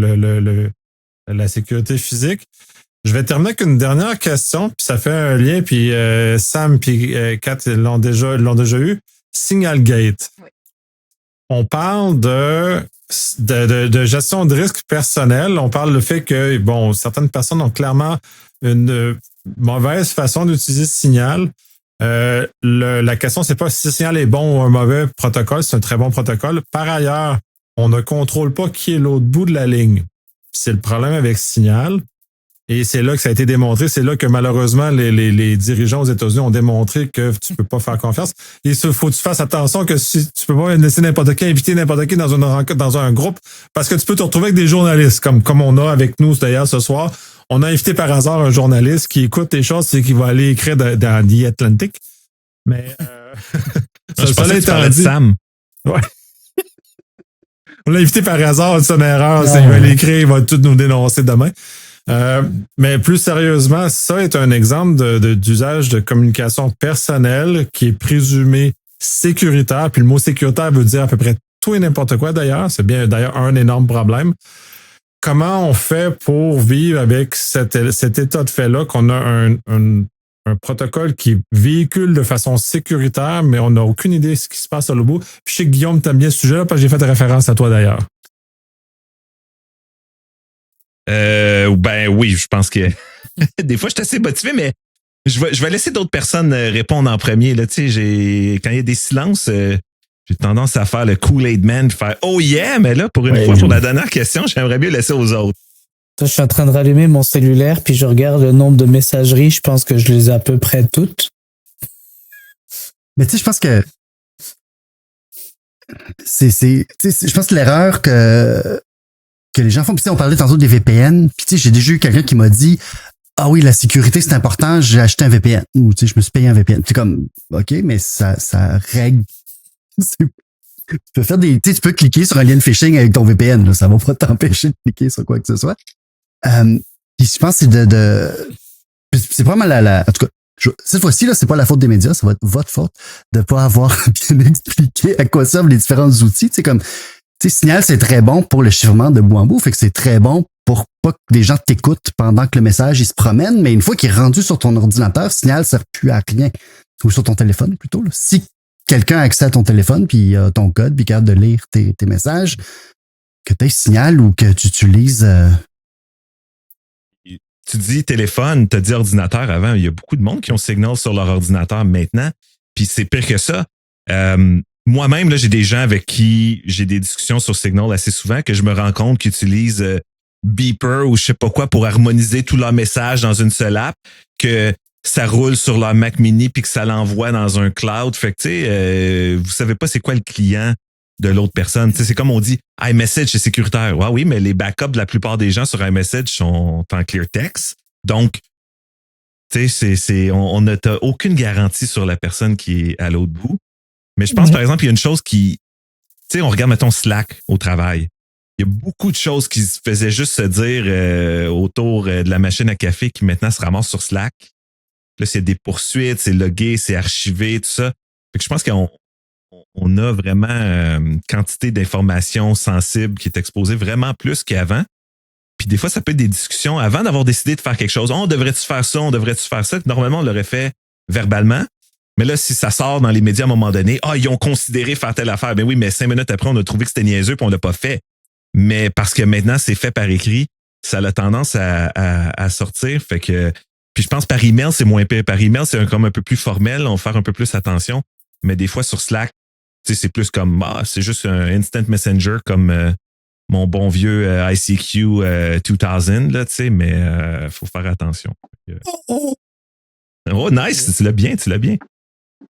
la sécurité physique. Je vais terminer avec une dernière question, puis ça fait un lien, puis Sam puis Kat l'ont déjà eu. Signalgate. Oui. On parle de gestion de risque personnel. On parle du fait que, bon, certaines personnes ont clairement une mauvaise façon d'utiliser Signal. La question, c'est pas si le Signal est bon ou un mauvais protocole, c'est un très bon protocole. Par ailleurs, on ne contrôle pas qui est l'autre bout de la ligne. Puis c'est le problème avec Signal. Et c'est là que ça a été démontré. C'est là que malheureusement, les dirigeants aux États-Unis ont démontré que tu peux pas faire confiance. Il faut que tu fasses attention que si tu peux pas laisser n'importe qui inviter n'importe qui dans un groupe, parce que tu peux te retrouver avec des journalistes, comme on a avec nous d'ailleurs ce soir. On a invité par hasard un journaliste qui écoute les choses, c'est qu'il va aller écrire dans The Atlantic. Mais je pensais que tu parlais de Sam. Ouais. On l'a invité par hasard, c'est une erreur. Il va l'écrire, il va tout nous dénoncer demain. Mais plus sérieusement, ça est un exemple d'usage de communication personnelle qui est présumé sécuritaire. Puis le mot sécuritaire veut dire à peu près tout et n'importe quoi d'ailleurs. C'est bien d'ailleurs un énorme problème. Comment on fait pour vivre avec cet état de fait-là, qu'on a un protocole qui véhicule de façon sécuritaire, mais on n'a aucune idée de ce qui se passe à l'autre bout. Puis je sais que Guillaume t'aime bien ce sujet-là parce que j'ai fait référence à toi d'ailleurs. Ben oui, je pense que des fois je suis assez motivé, mais je vais laisser d'autres personnes répondre en premier. Là, tu sais, quand il y a des silences, j'ai tendance à faire le Kool-Aid Man, faire oh yeah, mais là, pour une fois, pour la dernière question, j'aimerais mieux laisser aux autres. Je suis en train de rallumer mon cellulaire, puis je regarde le nombre de messageries. Je pense que je les ai à peu près toutes. Mais tu sais, je pense que je pense que l'erreur que les gens font, puis on parlait tantôt des VPN, puis tu sais, j'ai déjà eu quelqu'un qui m'a dit ah oui, la sécurité c'est important, j'ai acheté un VPN ou tu sais, je me suis payé un VPN. C'est comme OK, mais ça règle. Tu peux faire tu peux cliquer sur un lien de phishing avec ton VPN, là, ça va pas t'empêcher de cliquer sur quoi que ce soit. Puis je pense que c'est vraiment en tout cas, cette fois-ci là, c'est pas la faute des médias, ça va être votre faute de pas avoir bien expliqué à quoi servent les différents outils. Tu sais comme Signal, c'est très bon pour le chiffrement de bout en bout, fait que c'est très bon pour pas que des gens t'écoutent pendant que le message il se promène, mais une fois qu'il est rendu sur ton ordinateur, Signal sert plus à rien. Ou sur ton téléphone plutôt. Là. Si quelqu'un a accès à ton téléphone, puis ton code, puis capable de lire tes messages, que tu aies Signal ou que tu utilises... Tu dis téléphone, tu as dit ordinateur avant. Il y a beaucoup de monde qui ont Signal sur leur ordinateur maintenant, puis c'est pire que ça. Moi-même, là, j'ai des gens avec qui j'ai des discussions sur Signal assez souvent que je me rends compte qu'ils utilisent Beeper ou je sais pas quoi pour harmoniser tous leurs messages dans une seule app, que ça roule sur leur Mac Mini puis que ça l'envoie dans un cloud. Fait que, tu sais, vous savez pas c'est quoi le client de l'autre personne. Tu sais, c'est comme on dit, iMessage, c'est sécuritaire. Ouais, oui, mais les backups de la plupart des gens sur iMessage sont en clear text. Donc, tu sais, on n'a aucune garantie sur la personne qui est à l'autre bout. Mais je pense, par exemple, il y a une chose qui... Tu sais, on regarde, mettons, Slack au travail. Il y a beaucoup de choses qui se faisaient juste se dire autour de la machine à café qui maintenant se ramassent sur Slack. Là, c'est des poursuites, c'est logué, c'est archivé, tout ça. Fait que je pense qu'on a vraiment une quantité d'informations sensibles qui est exposée vraiment plus qu'avant. Puis des fois, ça peut être des discussions avant d'avoir décidé de faire quelque chose. On devrait-tu faire ça? On devrait-tu faire ça? Normalement, on l'aurait fait verbalement. Mais là, si ça sort dans les médias à un moment donné, ils ont considéré faire telle affaire. Ben oui, mais 5 minutes après, on a trouvé que c'était niaiseux puis on l'a pas fait. Mais parce que maintenant, c'est fait par écrit, ça a tendance à sortir. Fait que, puis je pense par email, c'est moins pire. Par email, c'est comme un peu plus formel, on va faire un peu plus attention. Mais des fois, sur Slack, tu sais, c'est plus comme, c'est juste un instant messenger comme mon bon vieux ICQ 2000, là, tu sais, mais faut faire attention. Oh, nice, tu l'as bien.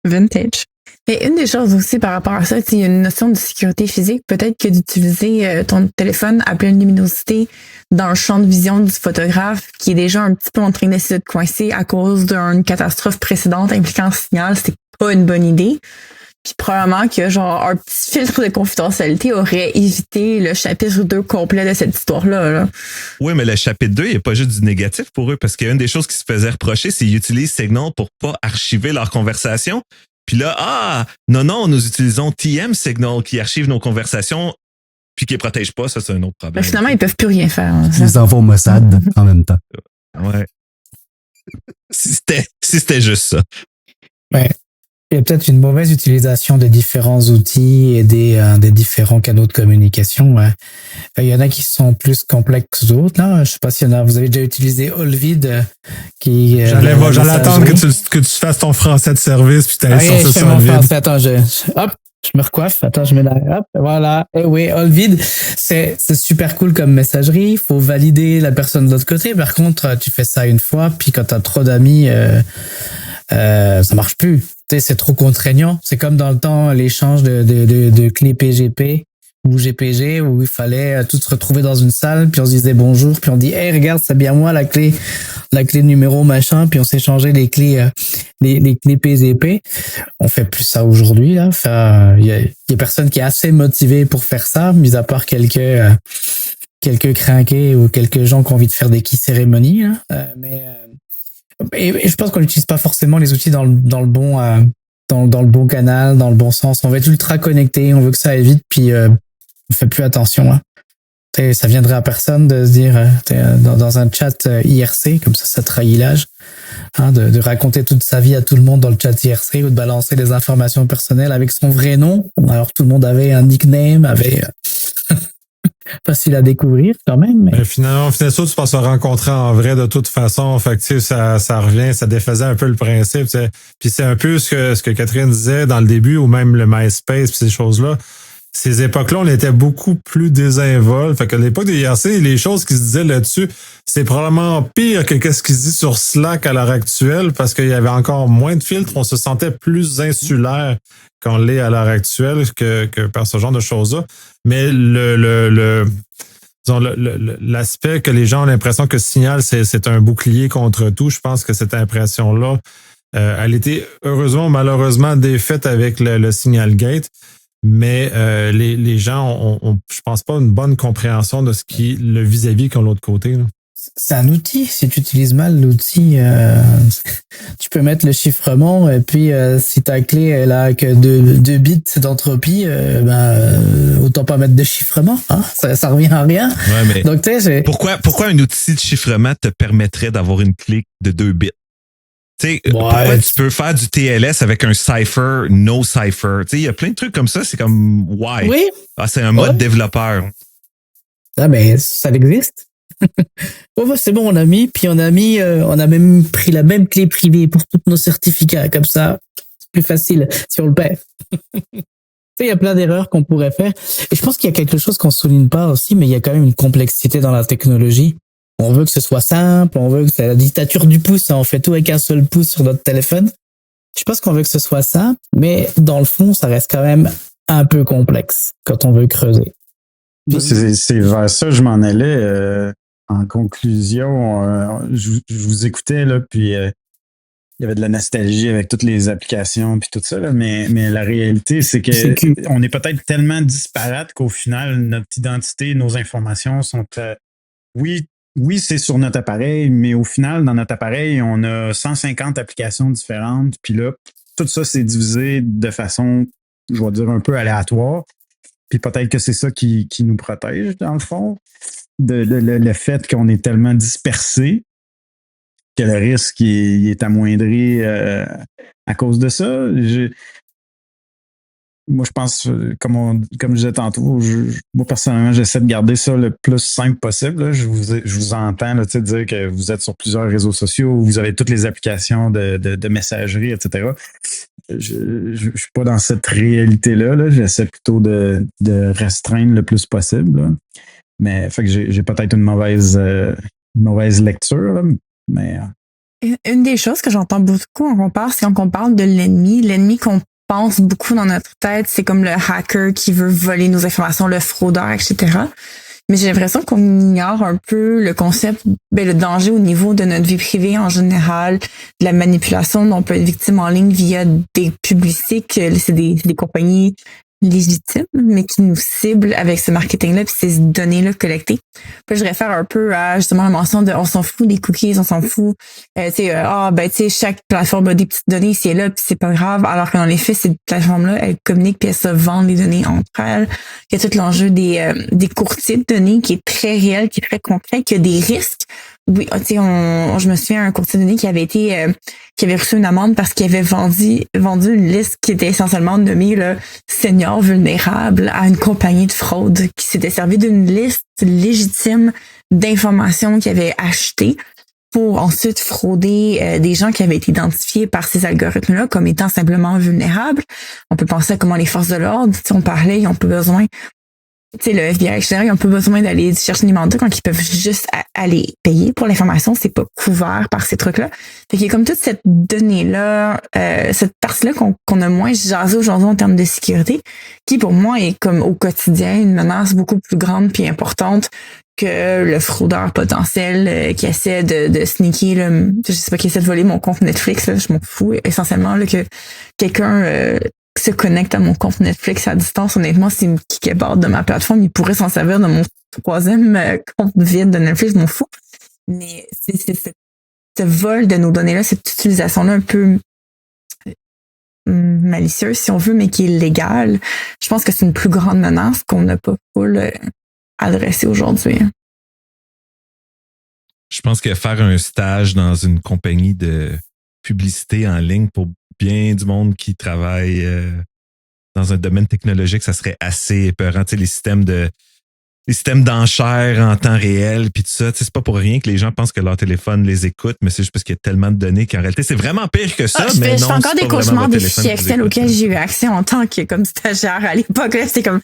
Vintage. Et une des choses aussi par rapport à ça, il y a une notion de sécurité physique. Peut-être que d'utiliser ton téléphone à pleine luminosité dans le champ de vision du photographe qui est déjà un petit peu en train d'essayer de coincer à cause d'une catastrophe précédente impliquant Signal, c'est pas une bonne idée. Puis probablement que genre un petit filtre de confidentialité aurait évité le chapitre 2 complet de cette histoire-là. Là. Oui, mais le chapitre 2, il n'y a pas juste du négatif pour eux, parce qu'une des choses qui se faisait reprocher, c'est qu'ils utilisent Signal pour pas archiver leur conversation. Puis là, non, nous utilisons TM Signal qui archive nos conversations puis qui les protège pas. Ça, c'est un autre problème. Mais finalement, ils peuvent plus rien faire. Ils les envoient au Mossad en même temps. Ouais. Si c'était juste ça. Ouais. Il y a peut-être une mauvaise utilisation des différents outils et des différents canaux de communication. Ouais. Il y en a qui sont plus complexes que d'autres. Là. Je sais pas s'il y en a. Vous avez déjà utilisé Olvid qui. J'allais attendre que tu fasses ton français de service puis t'allais sur ce Olvid. Attends, hop. Je me recoiffe. Attends, je mets la... Hop, voilà. Et oui, all vide. C'est super cool comme messagerie. Il faut valider la personne de l'autre côté. Par contre, tu fais ça une fois, puis quand t'as trop d'amis, ça marche plus. Tu sais, c'est trop contraignant. C'est comme dans le temps, l'échange de clés PGP ou GPG, où il fallait tous se retrouver dans une salle, puis on se disait bonjour, puis on dit, hey, regarde, c'est bien moi la clé numéro machin, puis on s'échangeait les clés PGP. On fait plus ça aujourd'hui, là. Enfin, y a personne qui est assez motivé pour faire ça, mis à part quelques crinqués ou quelques gens qui ont envie de faire des key cérémonies, là. Et je pense qu'on n'utilise pas forcément les outils dans le bon canal, dans le bon sens. On veut être ultra connecté, on veut que ça aille vite, puis on fait plus attention. Hein. Ça viendrait à personne de se dire dans un chat IRC, comme ça trahit l'âge, hein, de raconter toute sa vie à tout le monde dans le chat IRC ou de balancer des informations personnelles avec son vrai nom. Alors tout le monde avait un nickname, avait facile à découvrir quand même. Mais finalement, tu peux se rencontrer en vrai de toute façon. Fait que, ça revient, ça défaisait un peu le principe. T'sais. Puis c'est un peu ce que Catherine disait dans le début, ou même le MySpace, puis ces choses-là. Ces époques-là, on était beaucoup plus désinvoltes. Fait que l'époque des IRC, les choses qui se disaient là-dessus, c'est probablement pire que ce qui se dit sur Slack à l'heure actuelle, parce qu'il y avait encore moins de filtres. On se sentait plus insulaire qu'on l'est à l'heure actuelle que par ce genre de choses-là. Mais l'aspect que les gens ont l'impression que Signal, c'est un bouclier contre tout, je pense que cette impression-là, elle était heureusement ou malheureusement défaite avec le Signal Gate. Mais les gens ont, je pense pas, une bonne compréhension de ce qui le vis-à-vis qu'ont l'autre côté. Là. C'est un outil. Si tu utilises mal l'outil, tu peux mettre le chiffrement et puis si ta clé elle a que 2 bits d'entropie, autant pas mettre de chiffrement. Hein? Ça revient à rien. Ouais, mais donc, pourquoi un outil de chiffrement te permettrait d'avoir une clé de 2 bits? Pourquoi tu peux faire du TLS avec un cipher, no cipher? Il y a plein de trucs comme ça. C'est comme, why? Oui. Ah, c'est un mode développeur. Ah, mais ça existe. C'est bon, on a même pris la même clé privée pour tous nos certificats. Comme ça, c'est plus facile si on le perd. Il y a plein d'erreurs qu'on pourrait faire. Et je pense qu'il y a quelque chose qu'on souligne pas aussi, mais il y a quand même une complexité dans la technologie. On veut que ce soit simple, on veut que c'est la dictature du pouce, hein, on fait tout avec un seul pouce sur notre téléphone. Je pense qu'on veut que ce soit simple, mais dans le fond, ça reste quand même un peu complexe quand on veut creuser. C'est vers ça que je m'en allais. En conclusion, je vous écoutais, là, puis il y avait de la nostalgie avec toutes les applications puis tout ça, là, mais la réalité, c'est que on est peut-être tellement disparates qu'au final, notre identité, nos informations sont... Oui, c'est sur notre appareil, mais au final, dans notre appareil, on a 150 applications différentes. Puis là, tout ça, c'est divisé de façon, je vais dire, un peu aléatoire. Puis peut-être que c'est ça qui nous protège, dans le fond. Le fait qu'on est tellement dispersé que le risque il est amoindri à cause de ça. Moi, je pense, comme je disais tantôt, moi, personnellement, j'essaie de garder ça le plus simple possible. Là. Je vous entends là, dire que vous êtes sur plusieurs réseaux sociaux, vous avez toutes les applications de messagerie, etc. Je suis pas dans cette réalité-là. Là. J'essaie plutôt de restreindre le plus possible. Là. Mais fait que j'ai peut-être une mauvaise lecture. Là, mais... Une des choses que j'entends beaucoup quand on parle, c'est quand on parle de l'ennemi qu'on pense beaucoup dans notre tête, c'est comme le hacker qui veut voler nos informations, le fraudeur, etc. Mais j'ai l'impression qu'on ignore un peu le concept, le danger au niveau de notre vie privée en général, de la manipulation dont on peut être victime en ligne via des publicités, que c'est des compagnies légitimes, mais qui nous ciblent avec ce marketing-là puis ces données-là collectées. Puis je réfère un peu à justement la mention de on s'en fout des cookies, on s'en fout. Chaque plateforme a des petites données ici et là, puis c'est pas grave. Alors que dans les faits, ces plateformes-là, elles communiquent puis elles se vendent les données entre elles. Il y a tout l'enjeu des courtiers de données qui est très réel, qui est très concret, qui a des risques. Oui, je me souviens un courtier de données qui avait reçu une amende parce qu'il avait vendu une liste qui était essentiellement nommée le senior vulnérable à une compagnie de fraude qui s'était servi d'une liste légitime d'informations qu'il avait achetées pour ensuite frauder des gens qui avaient été identifiés par ces algorithmes-là comme étant simplement vulnérables. On peut penser à comment les forces de l'ordre, on parlait, ils ont pas besoin, le FBI, etc., ils ont pas besoin d'aller chercher des mandats quand ils peuvent juste aller payer pour l'information. C'est pas couvert par ces trucs-là. Fait qu'il y a comme toute cette donnée-là, cette partie-là qu'on a moins jasé aujourd'hui en termes de sécurité, qui pour moi est comme au quotidien une menace beaucoup plus grande puis importante que le fraudeur potentiel qui essaie de sneaker, je sais pas, qui essaie de voler mon compte Netflix, là, je m'en fous essentiellement là, que quelqu'un se connecte à mon compte Netflix à distance. Honnêtement, s'il me kickait barre de ma plateforme, il pourrait s'en servir de mon troisième compte vide de Netflix, je m'en fous. Mais c'est ce vol de nos données-là, cette utilisation-là un peu malicieuse, si on veut, mais qui est légale, je pense que c'est une plus grande menace qu'on n'a pas full adressée aujourd'hui. Je pense que faire un stage dans une compagnie de publicité en ligne pour bien du monde qui travaille dans un domaine technologique, ça serait assez épeurant. Tu sais, les systèmes d'enchères en temps réel, puis tout ça, tu sais, c'est pas pour rien que les gens pensent que leur téléphone les écoute, mais c'est juste parce qu'il y a tellement de données qu'en réalité, c'est vraiment pire que ça. Je mais fais non, encore des cauchemars des fichiers Excel auxquels j'ai j'ai eu accès en tant que comme stagiaire à l'époque. Là, c'était comme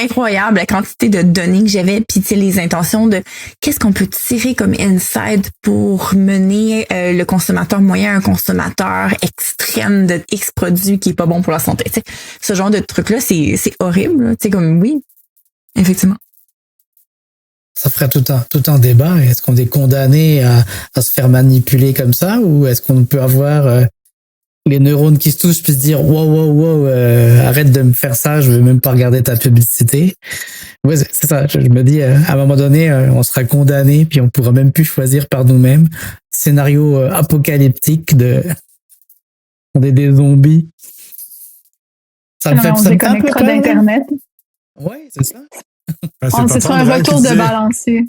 incroyable la quantité de données que j'avais, puis les intentions de qu'est-ce qu'on peut tirer comme insight pour mener le consommateur moyen à un consommateur extrême de X produits qui est pas bon pour la santé. T'sais. Ce genre de truc-là, c'est horrible. Tu sais, comme oui, effectivement. Ça ferait tout un débat. Est-ce qu'on est condamné à se faire manipuler comme ça, ou est-ce qu'on peut avoir les neurones qui se touchent puis se dire wow, arrête de me faire ça, je veux même pas regarder ta publicité. Ouais, c'est ça. Je me dis à un moment donné, on sera condamné puis on pourra même plus choisir par nous-mêmes. Scénario apocalyptique on est des zombies. Ça me fait on déconnectera d'Internet. Ouais, c'est ça. Ce sera un retour de balancier.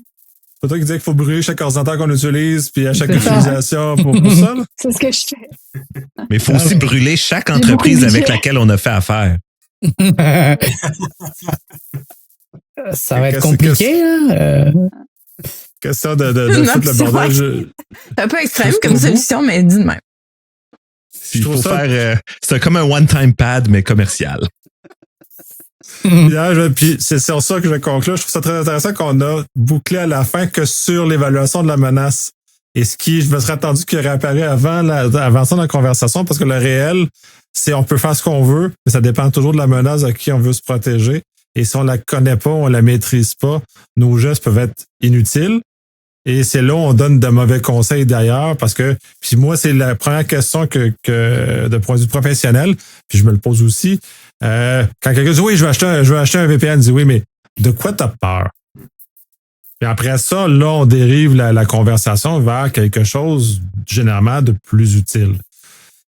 C'est toi qui disais qu'il faut brûler chaque ordinateur qu'on utilise, puis à chaque utilisation pour ça. Là. C'est ce que je fais. Mais il faut aussi brûler chaque entreprise avec laquelle on a fait affaire. Ça va être compliqué, là. Question de foutre le bordel. C'est un peu extrême comme solution, mais dis de même. Il faut faire. C'est comme un one-time pad, mais commercial. Puis c'est sur ça que je conclue. Je trouve ça très intéressant qu'on a bouclé à la fin que sur l'évaluation de la menace. Et ce qui, je me serais attendu qu'il réapparaît avant ça dans la conversation, parce que le réel, c'est on peut faire ce qu'on veut, mais ça dépend toujours de la menace à qui on veut se protéger. Et si on la connaît pas, on la maîtrise pas, nos gestes peuvent être inutiles. Et c'est là où on donne de mauvais conseils d'ailleurs, parce que, puis moi, c'est la première question que de point de vue professionnel, puis je me le pose aussi. Quand quelqu'un dit oui, je veux acheter un VPN, dit oui, mais de quoi t'as peur? Puis après ça, là, on dérive la conversation vers quelque chose généralement de plus utile.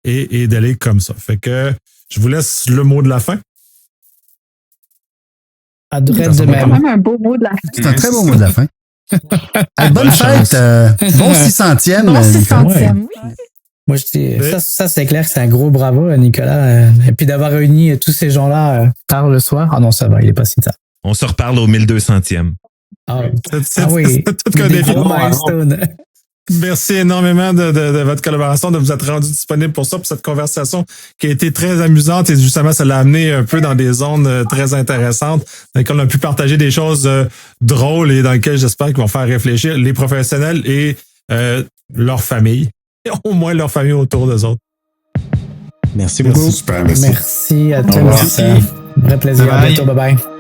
Et d'aller comme ça. Fait que je vous laisse le mot de la fin. C'est quand même un beau mot de la fin. C'est un très beau mot de la fin. Bonne fête! Bon 600e. Bon 600e, oui. Moi, je dis, ça c'est clair que c'est un gros bravo à Nicolas. Et puis d'avoir réuni tous ces gens-là tard le soir. Ah non, ça va, il est pas si tard. On se reparle au 1200e. Oui, tout qu'un défi. Merci énormément de votre collaboration, de vous être rendu disponible pour ça, pour cette conversation qui a été très amusante et justement, ça l'a amené un peu dans des zones très intéressantes dans lesquelles on a pu partager des choses drôles et dans lesquelles j'espère qu'ils vont faire réfléchir les professionnels et leur famille, et au moins leur famille autour d'eux autres. Merci beaucoup. Super, merci. Merci à tous. Merci. Vrai plaisir. À bientôt. Bye bye.